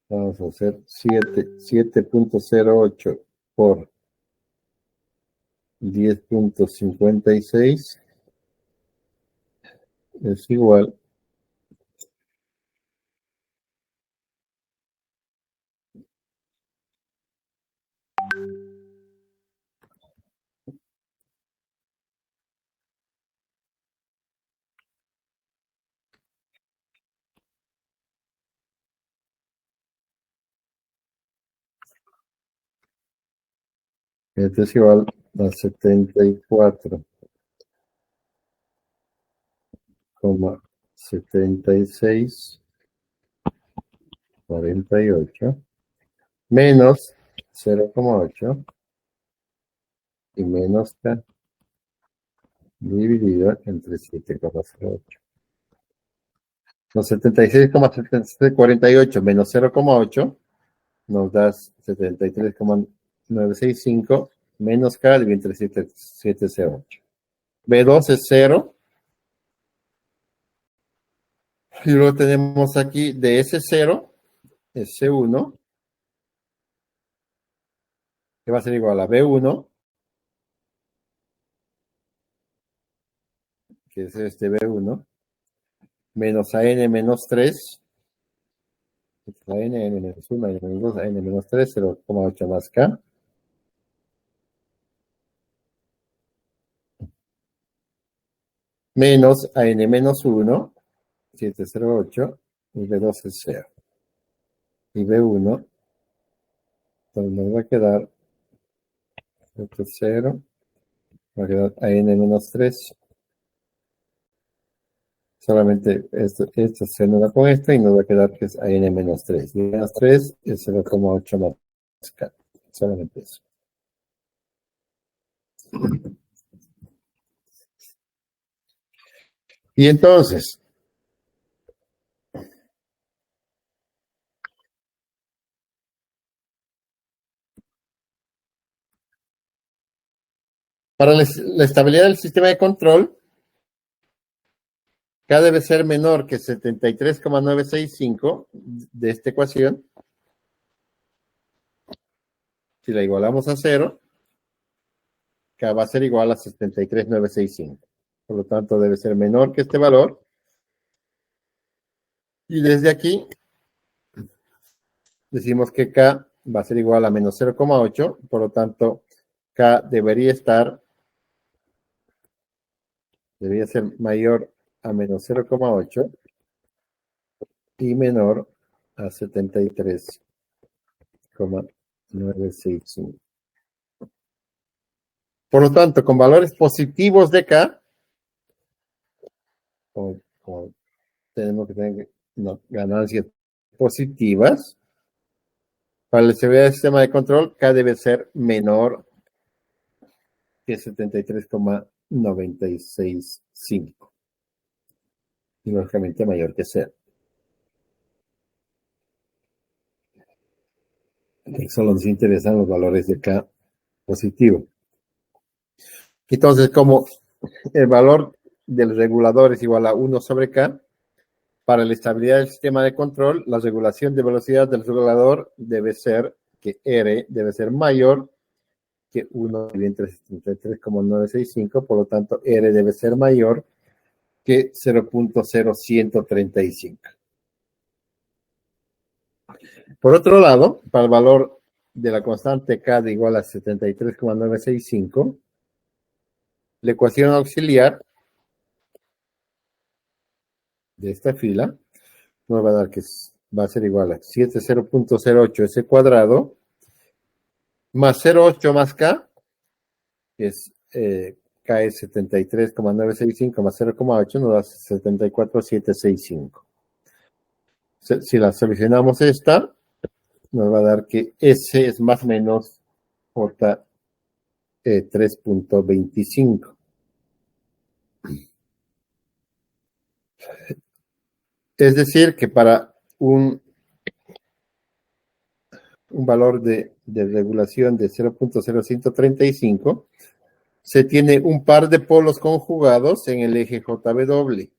vamos a hacer 7.08 por 10.56 es igual esto es igual a 74,7648 menos 0,8 y menos K dividido entre 7,08. Los 76,748 menos 0,8 nos da 73,965 menos K dividido entre 708. B2 es 0. Y luego tenemos aquí de ese 0, S1, que va a ser igual a B1, que es este B1, menos AN menos 3, AN, N menos 1, AN menos 2, AN menos 3, 0,8 más K, menos AN menos 1, 708, y B2 es 0. Y B1, entonces nos va a quedar esto es 0, va a quedar AN menos 3, solamente esto se anula con esto y nos va a quedar que es AN menos 3. Y menos 3 es 0,8 más K, solamente eso. Y entonces, para la estabilidad del sistema de control, K debe ser menor que 73,965 de esta ecuación. Si la igualamos a 0, K va a ser igual a 73,965. Por lo tanto, debe ser menor que este valor. Y desde aquí, decimos que K va a ser igual a menos 0,8. Por lo tanto, K debería ser mayor a menos 0,8 y menor a 73,965. Por lo tanto, con valores positivos de K, tenemos que tener ganancias positivas. Para la seguridad del sistema de control, K debe ser menor que 73,965. Y lógicamente mayor que 0. Solo nos interesan los valores de K positivo. Entonces, como el valor del regulador es igual a 1 sobre K, para la estabilidad del sistema de control, la regulación de velocidad del regulador debe ser que R debe ser mayor que 1 entre 73,965, por lo tanto, R debe ser mayor que 0.0135. Por otro lado, para el valor de la constante K de igual a 73,965, la ecuación auxiliar de esta fila nos va a dar que va a ser igual a 70.08 S cuadrado más 0,8 más K, que es K es 73,965 más 0,8 nos da 74,765. Si la solucionamos esta, nos va a dar que S es más o menos J 3.25. Es decir, que para un valor de regulación de 0.0135, se tiene un par de polos conjugados en el eje JW.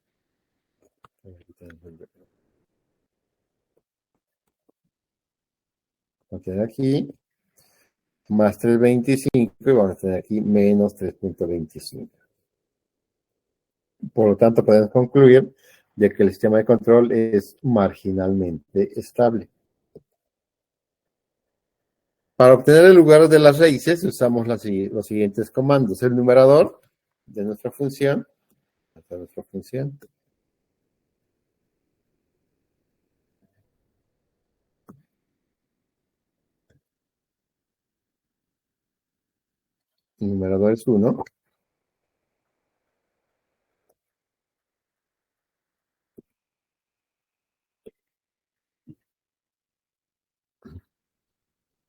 Vamos a tener aquí más 3.25 y vamos a tener aquí menos 3.25. Por lo tanto, podemos concluir de que el sistema de control es marginalmente estable. Para obtener el lugar de las raíces usamos los siguientes comandos. El numerador de nuestra función. El numerador es 1.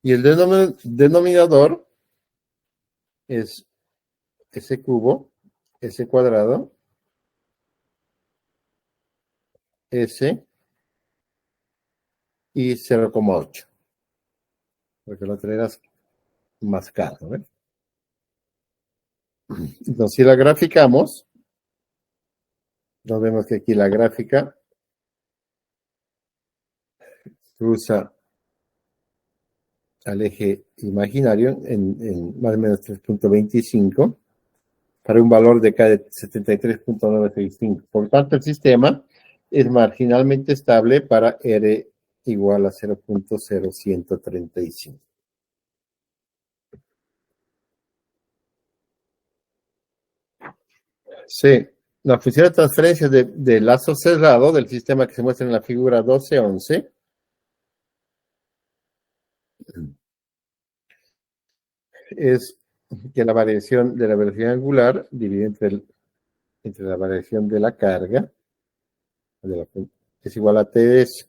Y el denominador es S cubo, S cuadrado, S y 0,8. Porque lo traerás más caro, ¿ves? Entonces, si la graficamos, nos vemos que aquí la gráfica cruza al eje imaginario en más o menos 3.25 para un valor de K de 73.965. Por tanto, el sistema es marginalmente estable para R igual a 0.0135. Sí, la función de transferencia de lazo cerrado del sistema que se muestra en la figura 12.11 es que la variación de la velocidad angular dividida entre la variación de la carga es igual a TS.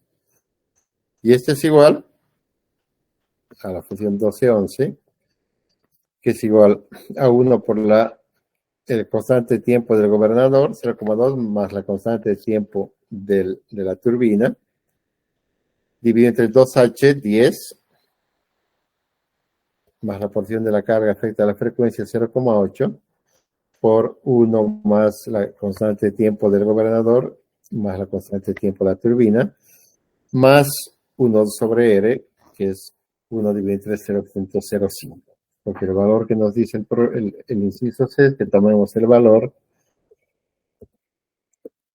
Y este es igual a la función 12.11, que es igual a 1 por el constante de tiempo del gobernador, 0,2 más la constante de tiempo de la turbina, dividido entre 2H, 10, más la porción de la carga afecta a la frecuencia 0,8, por 1 más la constante de tiempo del gobernador, más la constante de tiempo de la turbina, más 1 sobre R, que es 1 dividido entre 0.05. Porque el valor que nos dice el inciso C es que tomemos el valor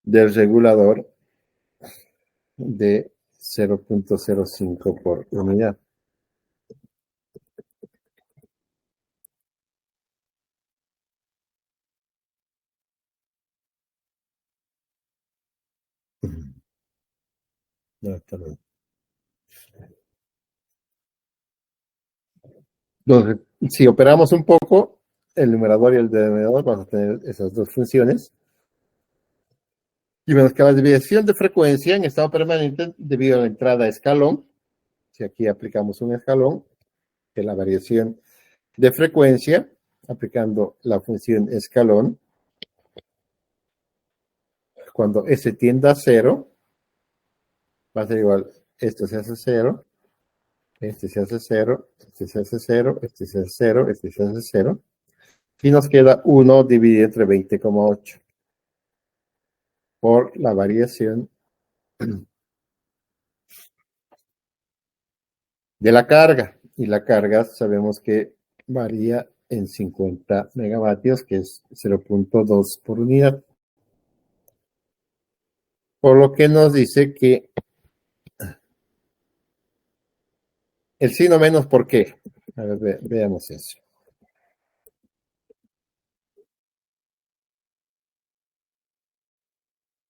del regulador de 0.05 por unidad. No, está bien. Entonces, si operamos un poco, el numerador y el denominador vamos a tener esas dos funciones. Y vemos que la desviación de frecuencia en estado permanente debido a la entrada a escalón, si aquí aplicamos un escalón, que la variación de frecuencia, aplicando la función escalón, cuando S tiende a 0, va a ser igual, esto se hace 0, este se hace 0, este se hace 0, este se hace 0, este se hace 0, y nos queda 1 dividido entre 20,8 por la variación de la carga. Y la carga sabemos que varía en 50 megavatios, que es 0.2 por unidad. Por lo que nos dice que el signo menos, ¿por qué? A ver, veamos eso.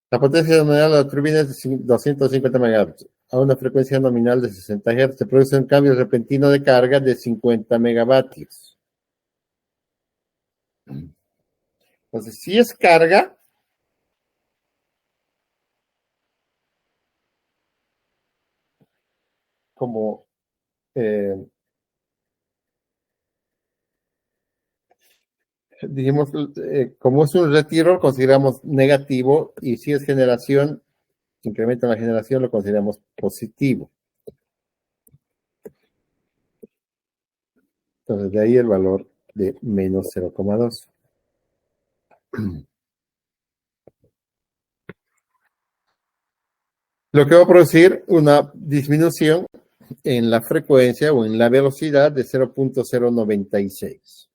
La potencia nominal de la turbina es de 250 megavatios. A una frecuencia nominal de 60 Hz se produce un cambio repentino de carga de 50 megavatios. Entonces, si es carga, como dijimos, como es un retiro, lo consideramos negativo, y si es generación, incremento en la generación, lo consideramos positivo. Entonces, de ahí el valor de menos 0,2. Lo que va a producir una disminución en la frecuencia o en la velocidad de 0.096.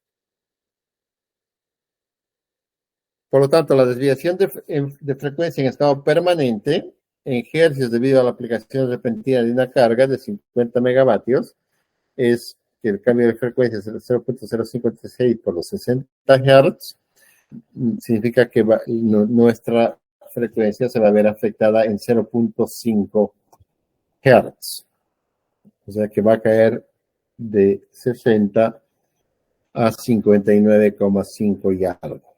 Por lo tanto, la desviación de frecuencia en estado permanente en hercios debido a la aplicación repentina de una carga de 50 megavatios es que el cambio de frecuencia es 0.056 por los 60 Hz, significa que nuestra frecuencia se va a ver afectada en 0.5 Hz. O sea que va a caer de 60 a 59,5 y algo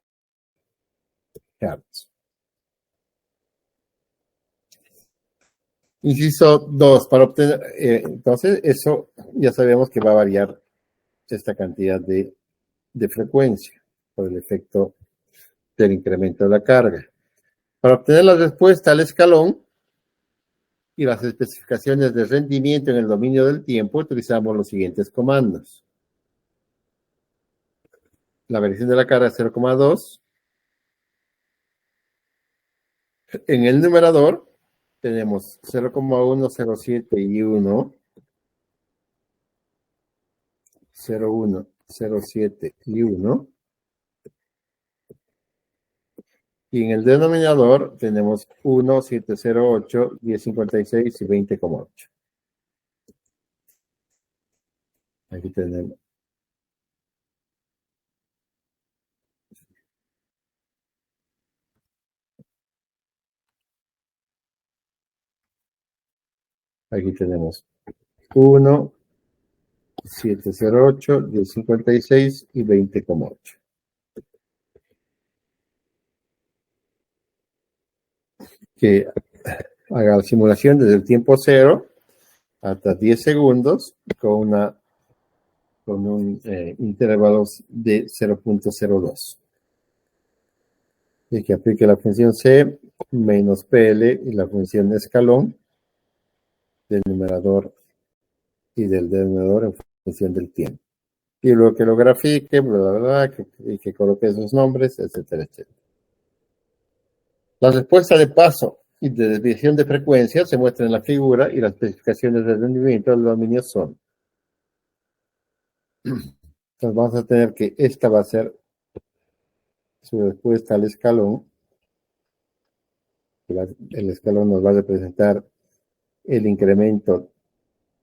Hz. Inciso 2, para obtener, entonces eso ya sabemos que va a variar esta cantidad de frecuencia por el efecto del incremento de la carga. Para obtener la respuesta al escalón y las especificaciones de rendimiento en el dominio del tiempo, utilizamos los siguientes comandos. La variación de la carga es 0,2. En el numerador tenemos 0,1, 0,7 y 1. 0,1, 0,7 y 1. Y en el denominador tenemos 1, 708, 1056 y 20,8. Aquí tenemos. Aquí tenemos 1, 708, 1056 y 20,8. Que haga la simulación desde el tiempo 0 hasta 10 segundos con un intervalo de 0.02. Y que aplique la función C menos PL y la función escalón del numerador y del denominador en función del tiempo. Y luego que lo grafique, bla, bla, bla, y que coloque esos nombres, etcétera, etcétera. La respuesta de paso y de desviación de frecuencia se muestra en la figura y las especificaciones de rendimiento del dominio son Entonces vamos a tener que esta va a ser su respuesta al escalón. El escalón nos va a representar el incremento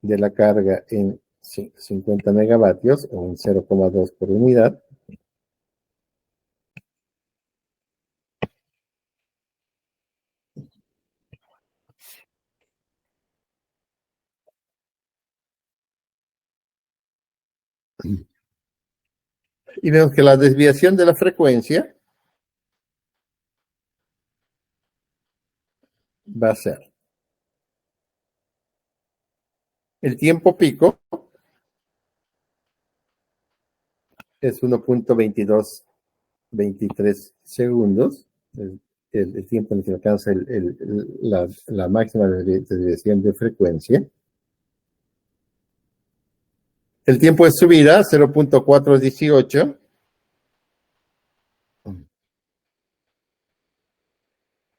de la carga en 50 megavatios o en 0,2 por unidad. Y vemos que la desviación de la frecuencia va a ser el tiempo pico es 1.2223 segundos, el tiempo en el que alcanza la máxima desviación de frecuencia. El tiempo de subida, 0.418.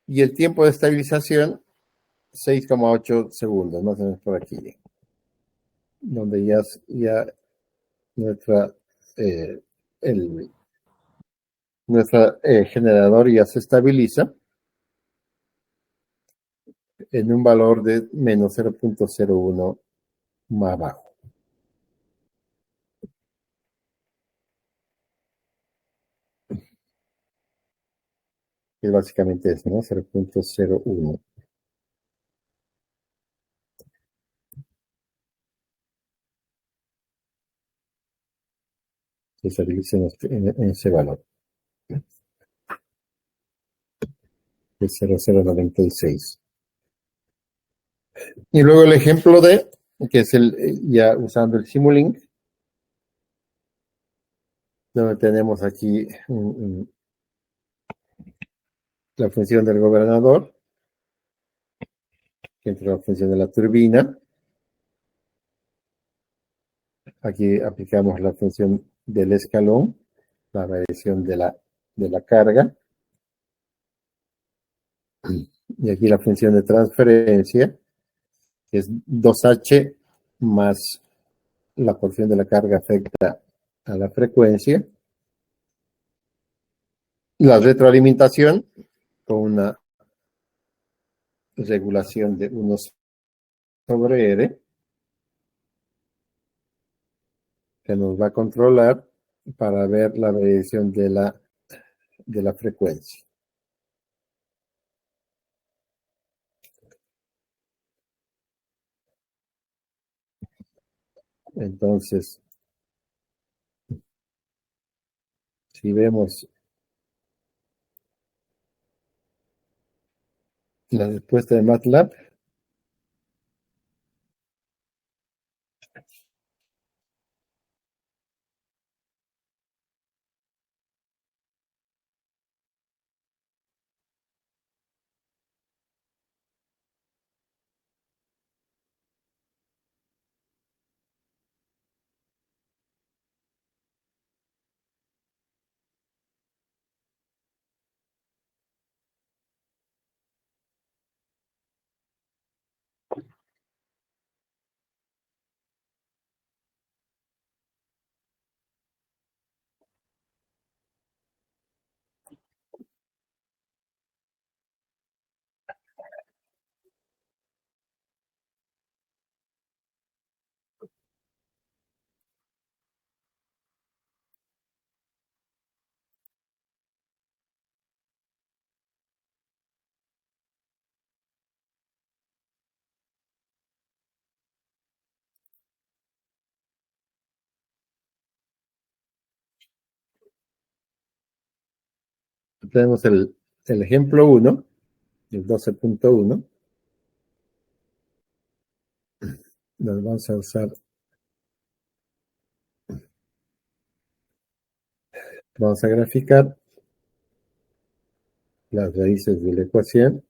Y el tiempo de estabilización, 6,8 segundos, más o menos por aquí. Donde ya nuestra, eh, nuestra generador ya se estabiliza en un valor de menos 0.01 más bajo. Que básicamente es, ¿no? 0.01. Se estabiliza en ese valor. Es 0.096. Y luego el ejemplo de, que es ya usando el Simulink, donde tenemos aquí la función del gobernador, que entra la función de la turbina. Aquí aplicamos la función del escalón, la variación de la carga. Y aquí la función de transferencia, que es 2H más la porción de la carga afecta a la frecuencia. La retroalimentación con una regulación de 1 sobre R, que nos va a controlar para ver la variación de la frecuencia. Entonces, si vemos la respuesta de MATLAB, tenemos el ejemplo 1, el 12.1. Nos vamos a usar, vamos a graficar las raíces de la ecuación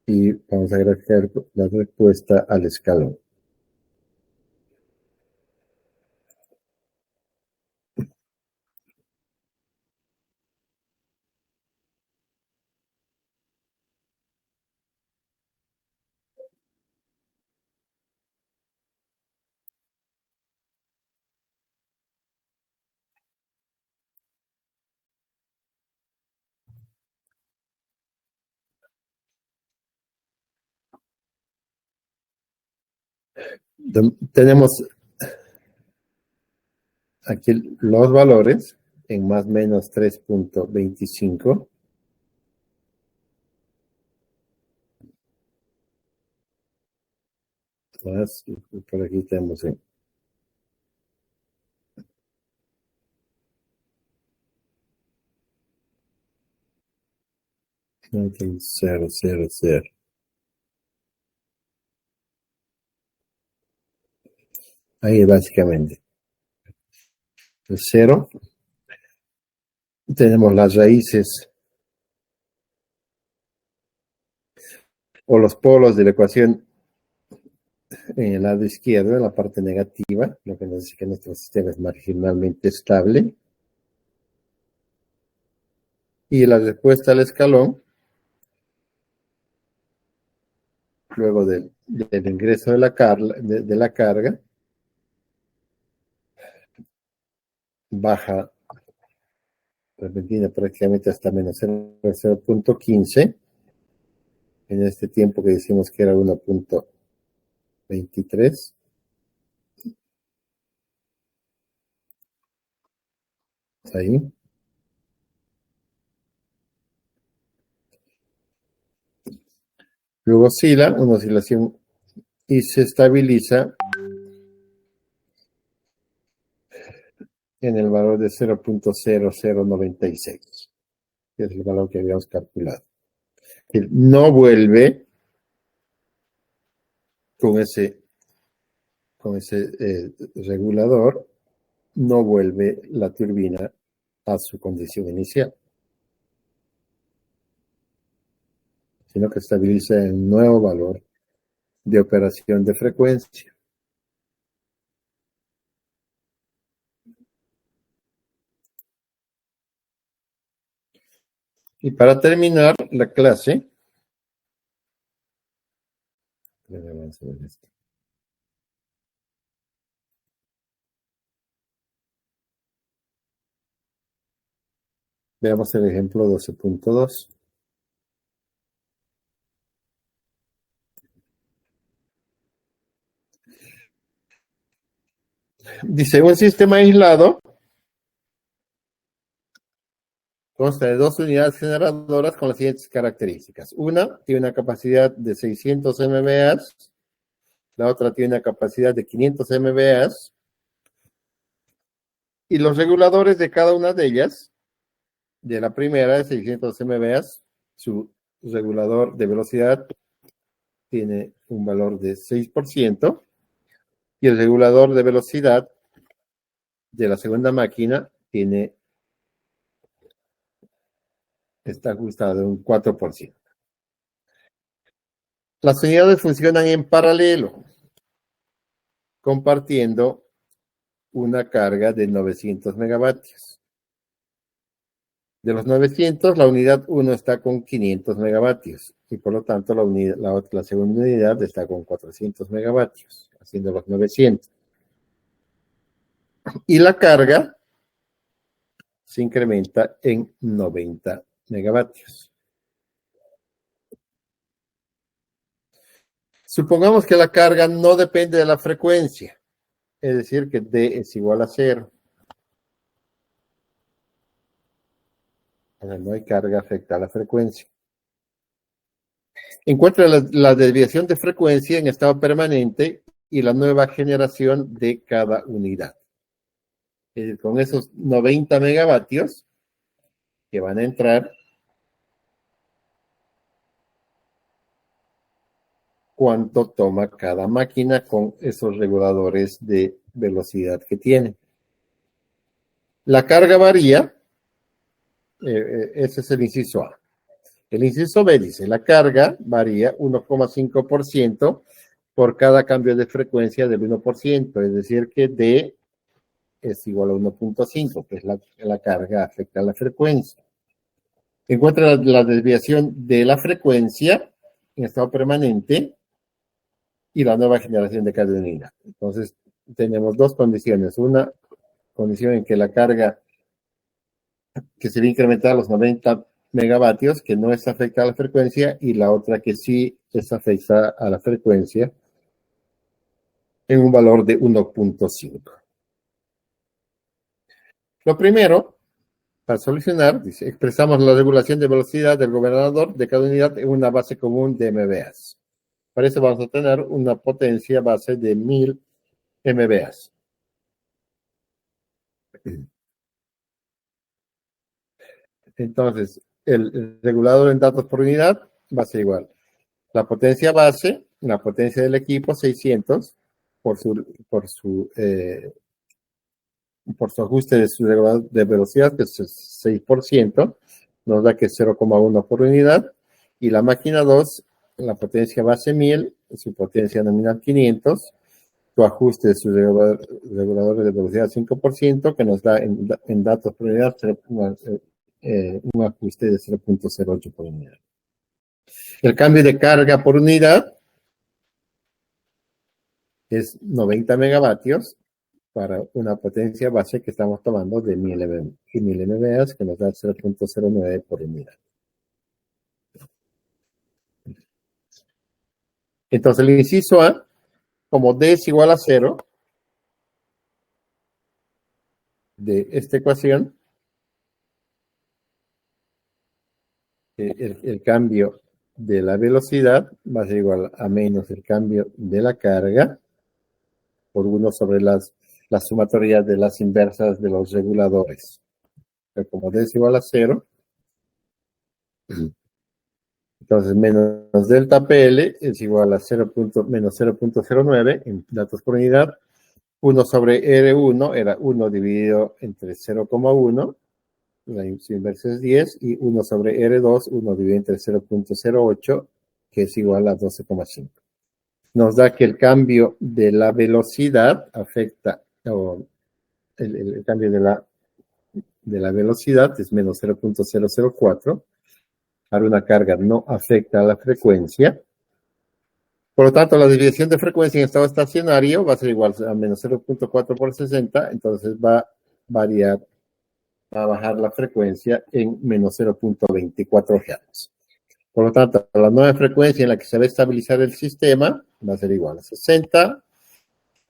y vamos a graficar la respuesta al escalón. Tenemos aquí los valores en más o menos 3.25. Más, y por aquí tenemos en 0,000. Ahí básicamente. El 0. Tenemos las raíces o los polos de la ecuación en el lado izquierdo, en la parte negativa, lo que nos dice que nuestro sistema es marginalmente estable. Y la respuesta al escalón, luego del ingreso de la carga, baja repentina prácticamente hasta menos 0.15. En este tiempo que decimos que era 1.23. Ahí. Luego oscila, una oscilación, y se estabiliza en el valor de 0.0096, que es el valor que habíamos calculado. No vuelve con ese regulador, no vuelve la turbina a su condición inicial, sino que estabiliza en un nuevo valor de operación de frecuencia. Y para terminar la clase, veamos el ejemplo 12.2. Dice, un sistema aislado consta de dos unidades generadoras con las siguientes características. Una tiene una capacidad de 600 MVA, la otra tiene una capacidad de 500 MVA, y los reguladores de cada una de ellas, de la primera de 600 MVA, su regulador de velocidad tiene un valor de 6%, y el regulador de velocidad de la segunda máquina está ajustado en un 4%. Las unidades funcionan en paralelo, compartiendo una carga de 900 megavatios. De los 900, la unidad 1 está con 500 megavatios y por lo tanto la segunda unidad está con 400 megavatios, haciendo los 900. Y la carga se incrementa en 90 megavatios. Supongamos que la carga no depende de la frecuencia, es decir, que D es igual a 0. No hay carga afecta a la frecuencia. Encuentra la desviación de frecuencia en estado permanente y la nueva generación de cada unidad. Es decir, con esos 90 megavatios que van a entrar, cuánto toma cada máquina con esos reguladores de velocidad que tiene. La carga varía, ese es el inciso A. El inciso B dice, la carga varía 1,5% por cada cambio de frecuencia del 1%, es decir, que D es igual a 1.5, que es la carga afecta a la frecuencia. Encuentra la desviación de la frecuencia en estado permanente y la nueva generación de cada unidad. Entonces, tenemos dos condiciones. Una condición en que la carga que se va a incrementar a los 90 megavatios, que no es afectada a la frecuencia, y la otra que sí es afectada a la frecuencia, en un valor de 1.5. Lo primero, para solucionar, dice, expresamos la regulación de velocidad del gobernador de cada unidad en una base común de MVAs. Para eso vamos a tener una potencia base de 1000 MVAs. Entonces, el regulador en datos por unidad va a ser igual. La potencia base, la potencia del equipo, 600, por su ajuste de su regulador de velocidad, que es 6%, nos da que es 0,1 por unidad. Y la máquina 2, la potencia base 1000, su potencia nominal 500, su ajuste de su regulador de velocidad 5%, que nos da en datos por unidad un ajuste de 0.08 por unidad. El cambio de carga por unidad es 90 megavatios para una potencia base que estamos tomando de 1000 MVA, que nos da 0.09 por unidad. Entonces el inciso A, como D es igual a 0 de esta ecuación, el cambio de la velocidad va a ser igual a menos el cambio de la carga por 1 sobre la sumatoria de las inversas de los reguladores. Pero como D es igual a 0, entonces menos delta PL es igual a menos 0.09 en datos por unidad. 1 sobre R1 era 1 dividido entre 0,1, la inversa es 10, y 1 sobre R2, 1 dividido entre 0.08, que es igual a 12,5. Nos da que el cambio de la velocidad afecta, o el cambio de la velocidad es menos 0.004. Ahora una carga no afecta a la frecuencia. Por lo tanto, la desviación de frecuencia en estado estacionario va a ser igual a menos 0.4 por 60, entonces va a variar, va a bajar la frecuencia en menos 0.24 Hz. Por lo tanto, la nueva frecuencia en la que se va a estabilizar el sistema va a ser igual a 60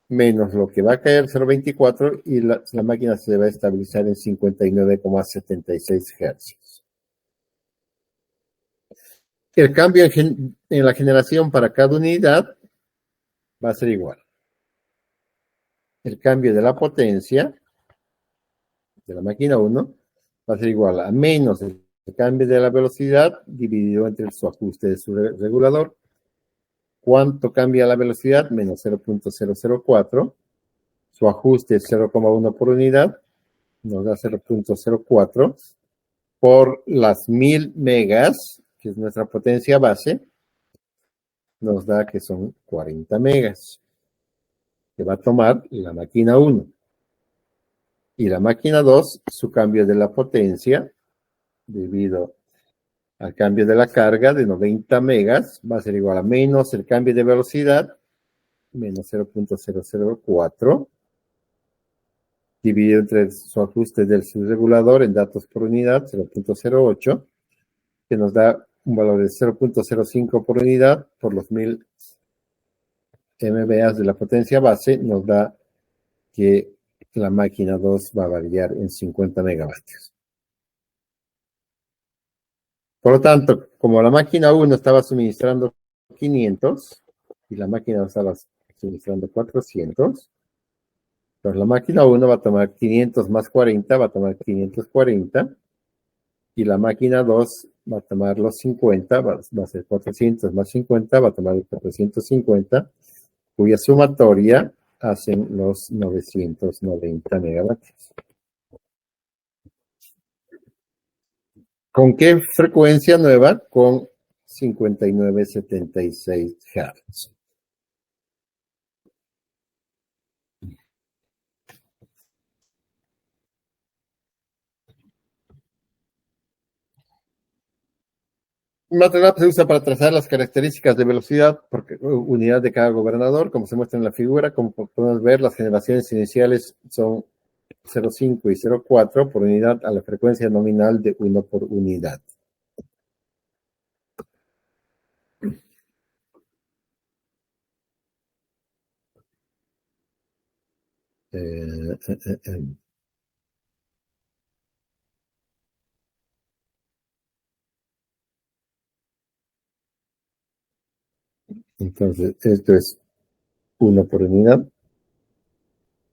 menos lo que va a caer 0.24 y la máquina se va a estabilizar en 59,76 Hz. El cambio en la generación para cada unidad va a ser igual. El cambio de la potencia de la máquina 1 va a ser igual a menos el cambio de la velocidad dividido entre su ajuste de su regulador. ¿Cuánto cambia la velocidad? Menos 0.004. Su ajuste es 0,1 por unidad. Nos da 0.04 por las 1000 megas, que es nuestra potencia base. Nos da que son 40 megas, que va a tomar la máquina 1. Y la máquina 2, su cambio de la potencia, debido al cambio de la carga de 90 megas, va a ser igual a menos el cambio de velocidad, menos 0.004, dividido entre su ajuste del subregulador en datos por unidad, 0.08, que nos da un valor de 0.05 por unidad por los 1000 MVA de la potencia base, nos da que la máquina 2 va a variar en 50 megavatios. Por lo tanto, como la máquina 1 estaba suministrando 500 y la máquina 2 estaba suministrando 400, entonces la máquina 1 va a tomar 500 más 40, va a tomar 540, y la máquina 2 va a tomar los 50, va a ser 400 más 50, va a tomar 450, cuya sumatoria hacen los 990 megavatios. ¿Con qué frecuencia nueva? Con 5976 Hz. MATLAB se usa para trazar las características de velocidad por unidad de cada gobernador, como se muestra en la figura. Como podemos ver, las generaciones iniciales son 0,5 y 0,4 por unidad a la frecuencia nominal de 1 por unidad. Eh, eh, eh, eh. Entonces, esto es 1 por unidad,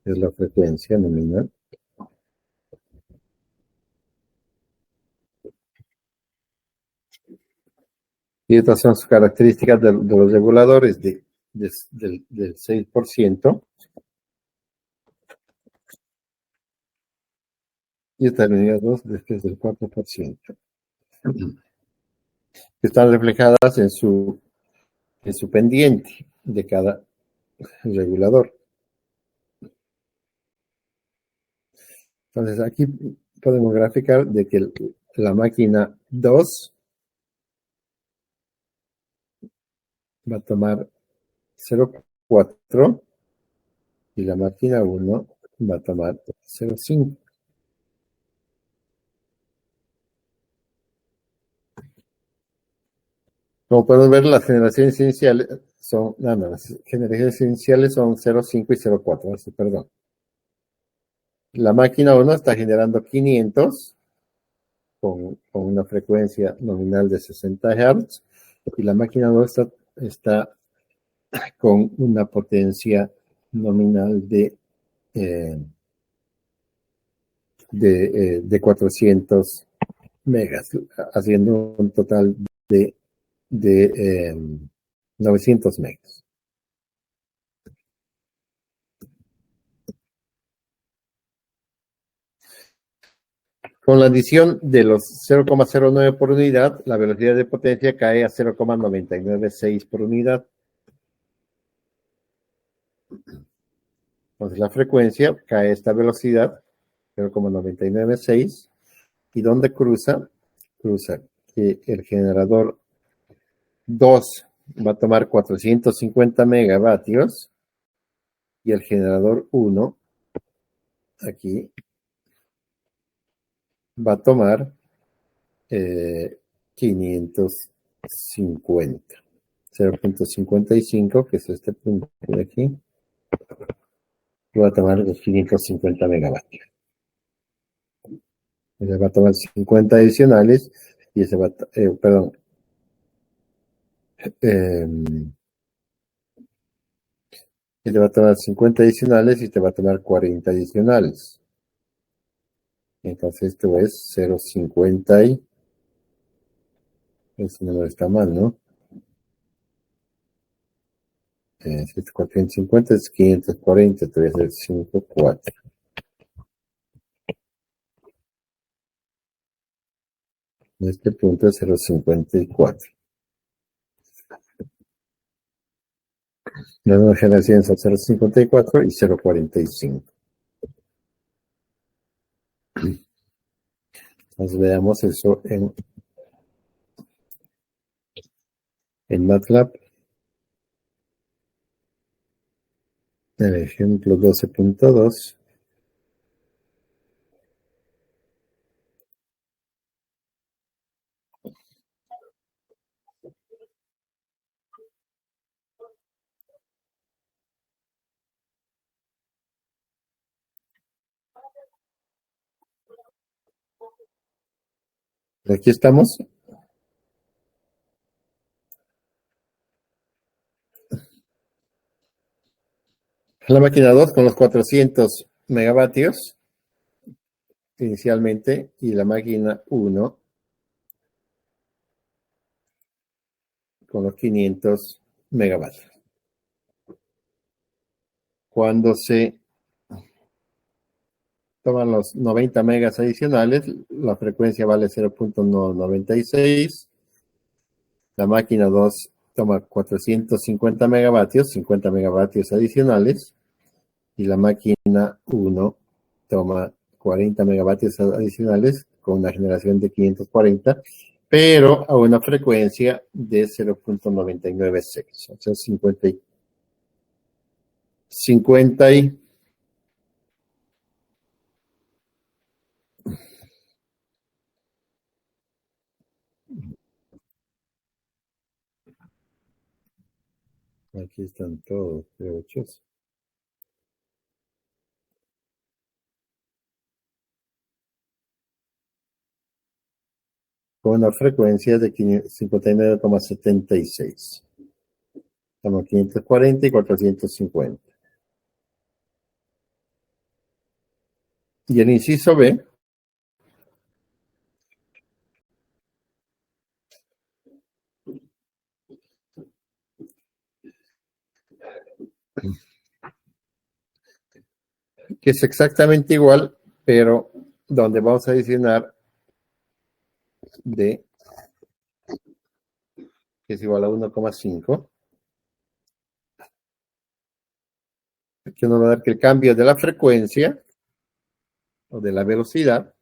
es la frecuencia nominal. Y estas son sus características de los reguladores del 6%. Y esta unidad 2 es del 4%. Están reflejadas en su pendiente de cada regulador. Entonces aquí podemos graficar de que la máquina 2 va a tomar 0,4 y la máquina 1 va a tomar 0,5. Como podemos ver, las generaciones iniciales son, no, las generaciones iniciales son 0,5 y 0,4, perdón. La máquina 1 está generando 500 con una frecuencia nominal de 60 Hz y la máquina 2 está con una potencia nominal eh, de 400 megas, haciendo un total de 900 megas. Con la adición de los 0,09 por unidad, la velocidad de potencia cae a 0,996 por unidad. Entonces la frecuencia cae a esta velocidad, 0,996, y donde cruza que el generador 2 va a tomar 450 megavatios y el generador 1 aquí va a tomar 550. 0,55, que es este punto de aquí, va a tomar los 550 megavatios. Ese va a tomar 50 adicionales y ese va a, perdón, eh, y te va a tomar 50 adicionales y te va a tomar 40 adicionales. Entonces esto es 0,50 y ese número está mal, ¿no? Si es 450 es 540, te voy a hacer 5,4. Este punto es 0,54. Las nuevas generaciones son 0,54 y 0,45. Entonces veamos eso en MATLAB. El ejemplo 12.2. Aquí estamos. La máquina 2 con los 400 megavatios inicialmente y la máquina 1 con los 500 megavatios. Cuando se toman los 90 megas adicionales, la frecuencia vale 0,96. La máquina 2 toma 450 megavatios, 50 megavatios adicionales, y la máquina 1 toma 40 megavatios adicionales con una generación de 540, pero a una frecuencia de 0,996, o sea, 50 y aquí están todos, creo, hechos. con una frecuencia de 59,76. Estamos 540 y 450. Y el inciso B que es exactamente igual, pero donde vamos a adicionar D, que es igual a 1,5, que nos va a dar que el cambio de la frecuencia o de la velocidad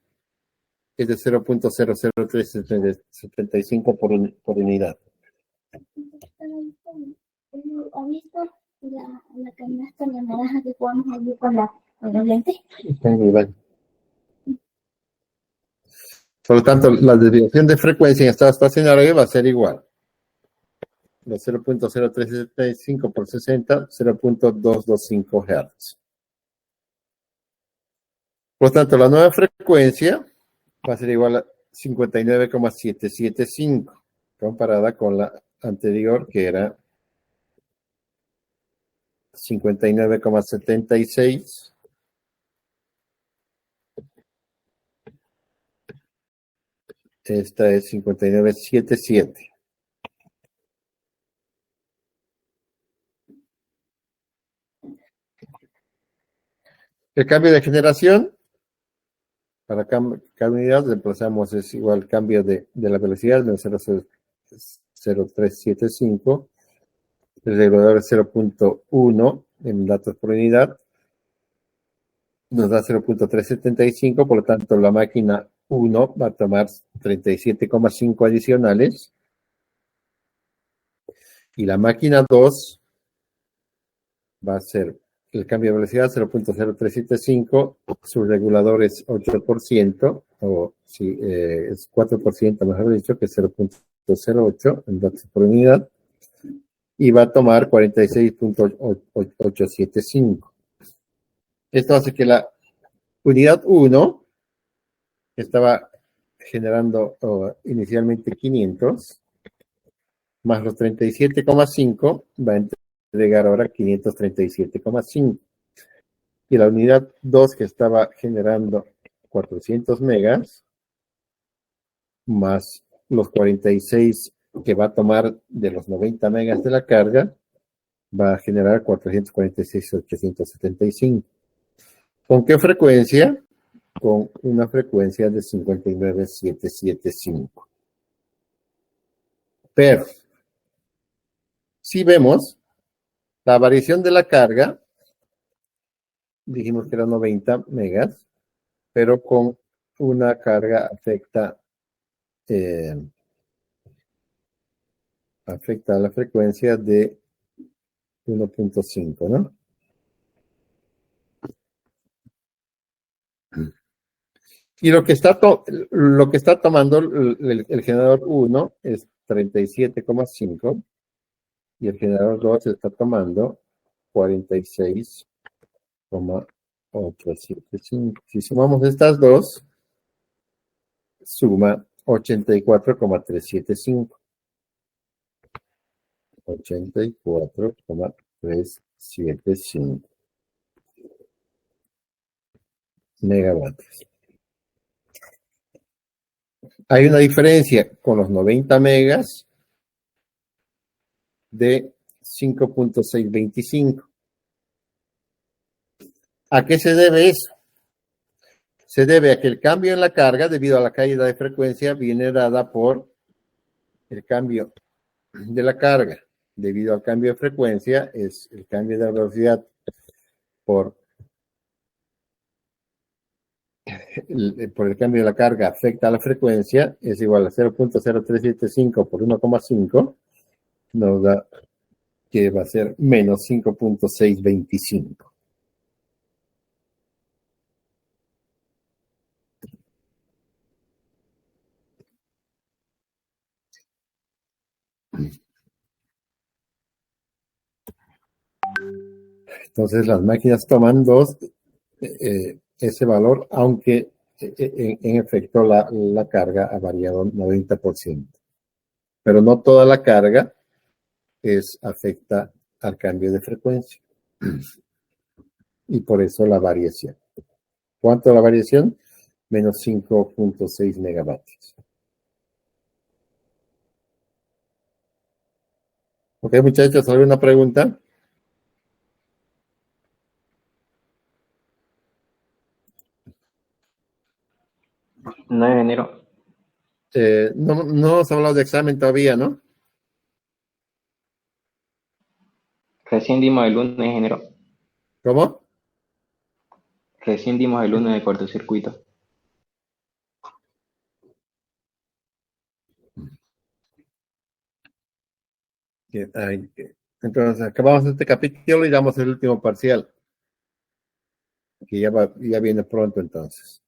es de 0.00375 por unidad. ¿Has visto la canasta, la naranja que jugamos allí con los lentes? Por lo tanto, la desviación de frecuencia en estado estacionario va a ser igual. De 0.0375 por 60, 0.225 Hz. Por lo tanto, la nueva frecuencia va a ser igual a 59,775, comparada con la anterior, que era 59,76. Esta es 59,77. El cambio de generación, para cada unidad reemplazamos es igual al cambio de la velocidad de 0.0375, el regulador es 0.1 en datos por unidad, nos da 0.375, por lo tanto la máquina 1 va a tomar 37,5 adicionales y la máquina 2 va a ser el cambio de velocidad 0.0375, su regulador es 8%, o si es 4%, mejor dicho, que es 0.08 en datos por unidad, y va a tomar 46,875. Esto hace que la unidad 1, que estaba generando inicialmente 500, más los 37,5, va a entregar ahora 537,5. Y la unidad 2, que estaba generando 400 megas, más los 46 que va a tomar de los 90 megas de la carga, va a generar 446,875. ¿Con qué frecuencia? Con una frecuencia de 59,775. Pero, si vemos, la variación de la carga, dijimos que era 90 megas, pero con una carga afecta a la frecuencia de 1.5, ¿no? Y lo que está tomando el generador 1 es 37,5 y el generador 2 está tomando 46,875. Si sumamos estas dos, suma 84,375. 84,375 megavatios. Hay una diferencia con los 90 megas de 5.625. ¿A qué se debe eso? Se debe a que el cambio en la carga, debido a la caída de frecuencia, viene dada por el cambio de la carga. Debido al cambio de frecuencia, es el cambio de la velocidad por el cambio de la carga afecta a la frecuencia, es igual a 0.0375 por 1,5, nos da que va a ser menos 5.625. Entonces las máquinas toman ese valor, aunque En efecto, la carga ha variado 90%, pero no toda la carga afecta al cambio de frecuencia. Y por eso la variación. ¿Cuánto la variación? Menos 5.6 megavatios. Ok, muchachos, ¿alguna pregunta? ¿9 de enero? No hemos hablado de examen todavía, ¿no? Recién dimos el 1 de enero. ¿Cómo? Recién dimos el 1 de cortocircuito. Entonces, acabamos este capítulo y damos el último parcial, que ya viene pronto entonces,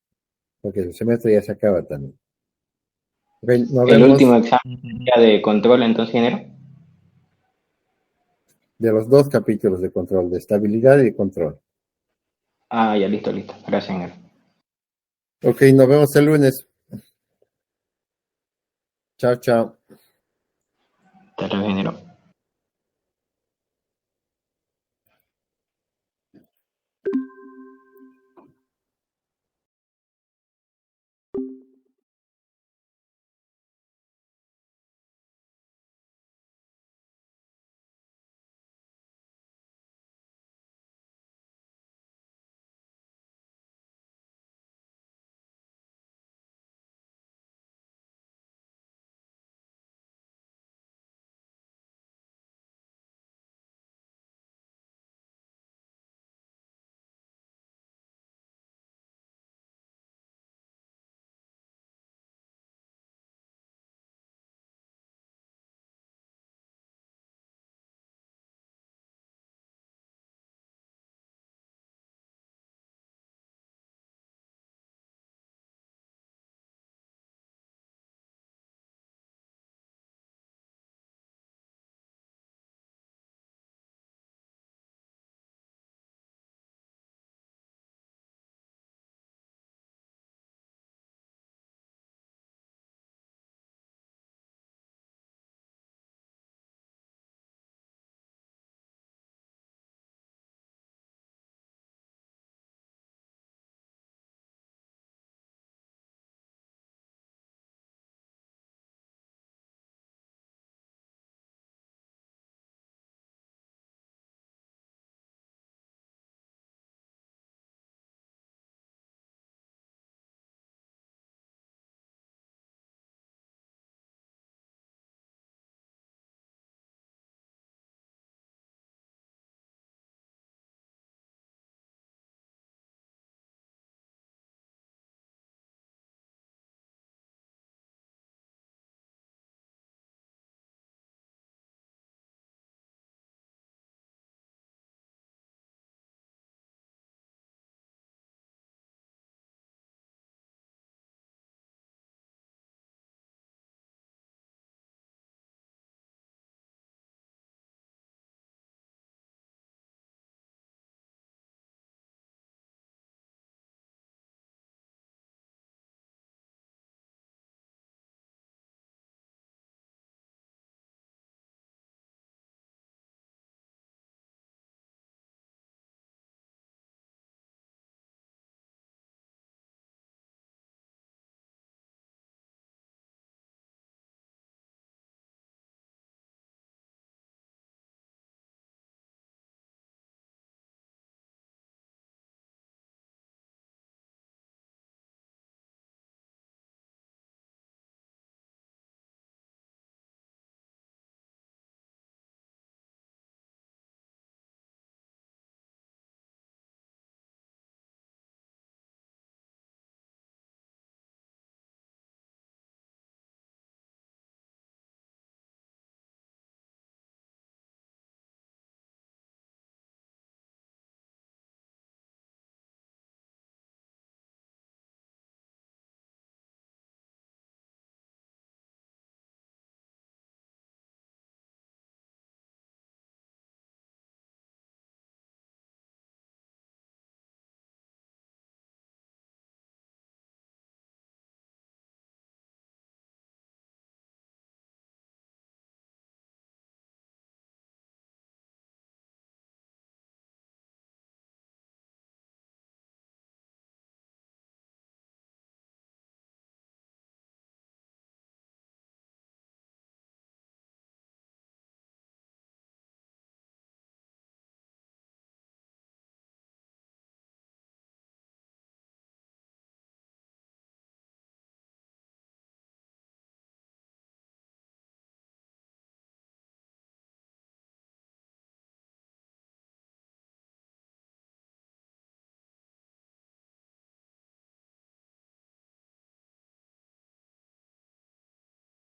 porque el semestre ya se acaba también. Ok, nos El vemos último examen sería de control entonces enero. de los dos capítulos de control, de estabilidad y de control. Ah, ya listo. Gracias, enero. Ok, nos vemos el lunes. Chao, chao. Hasta luego, enero.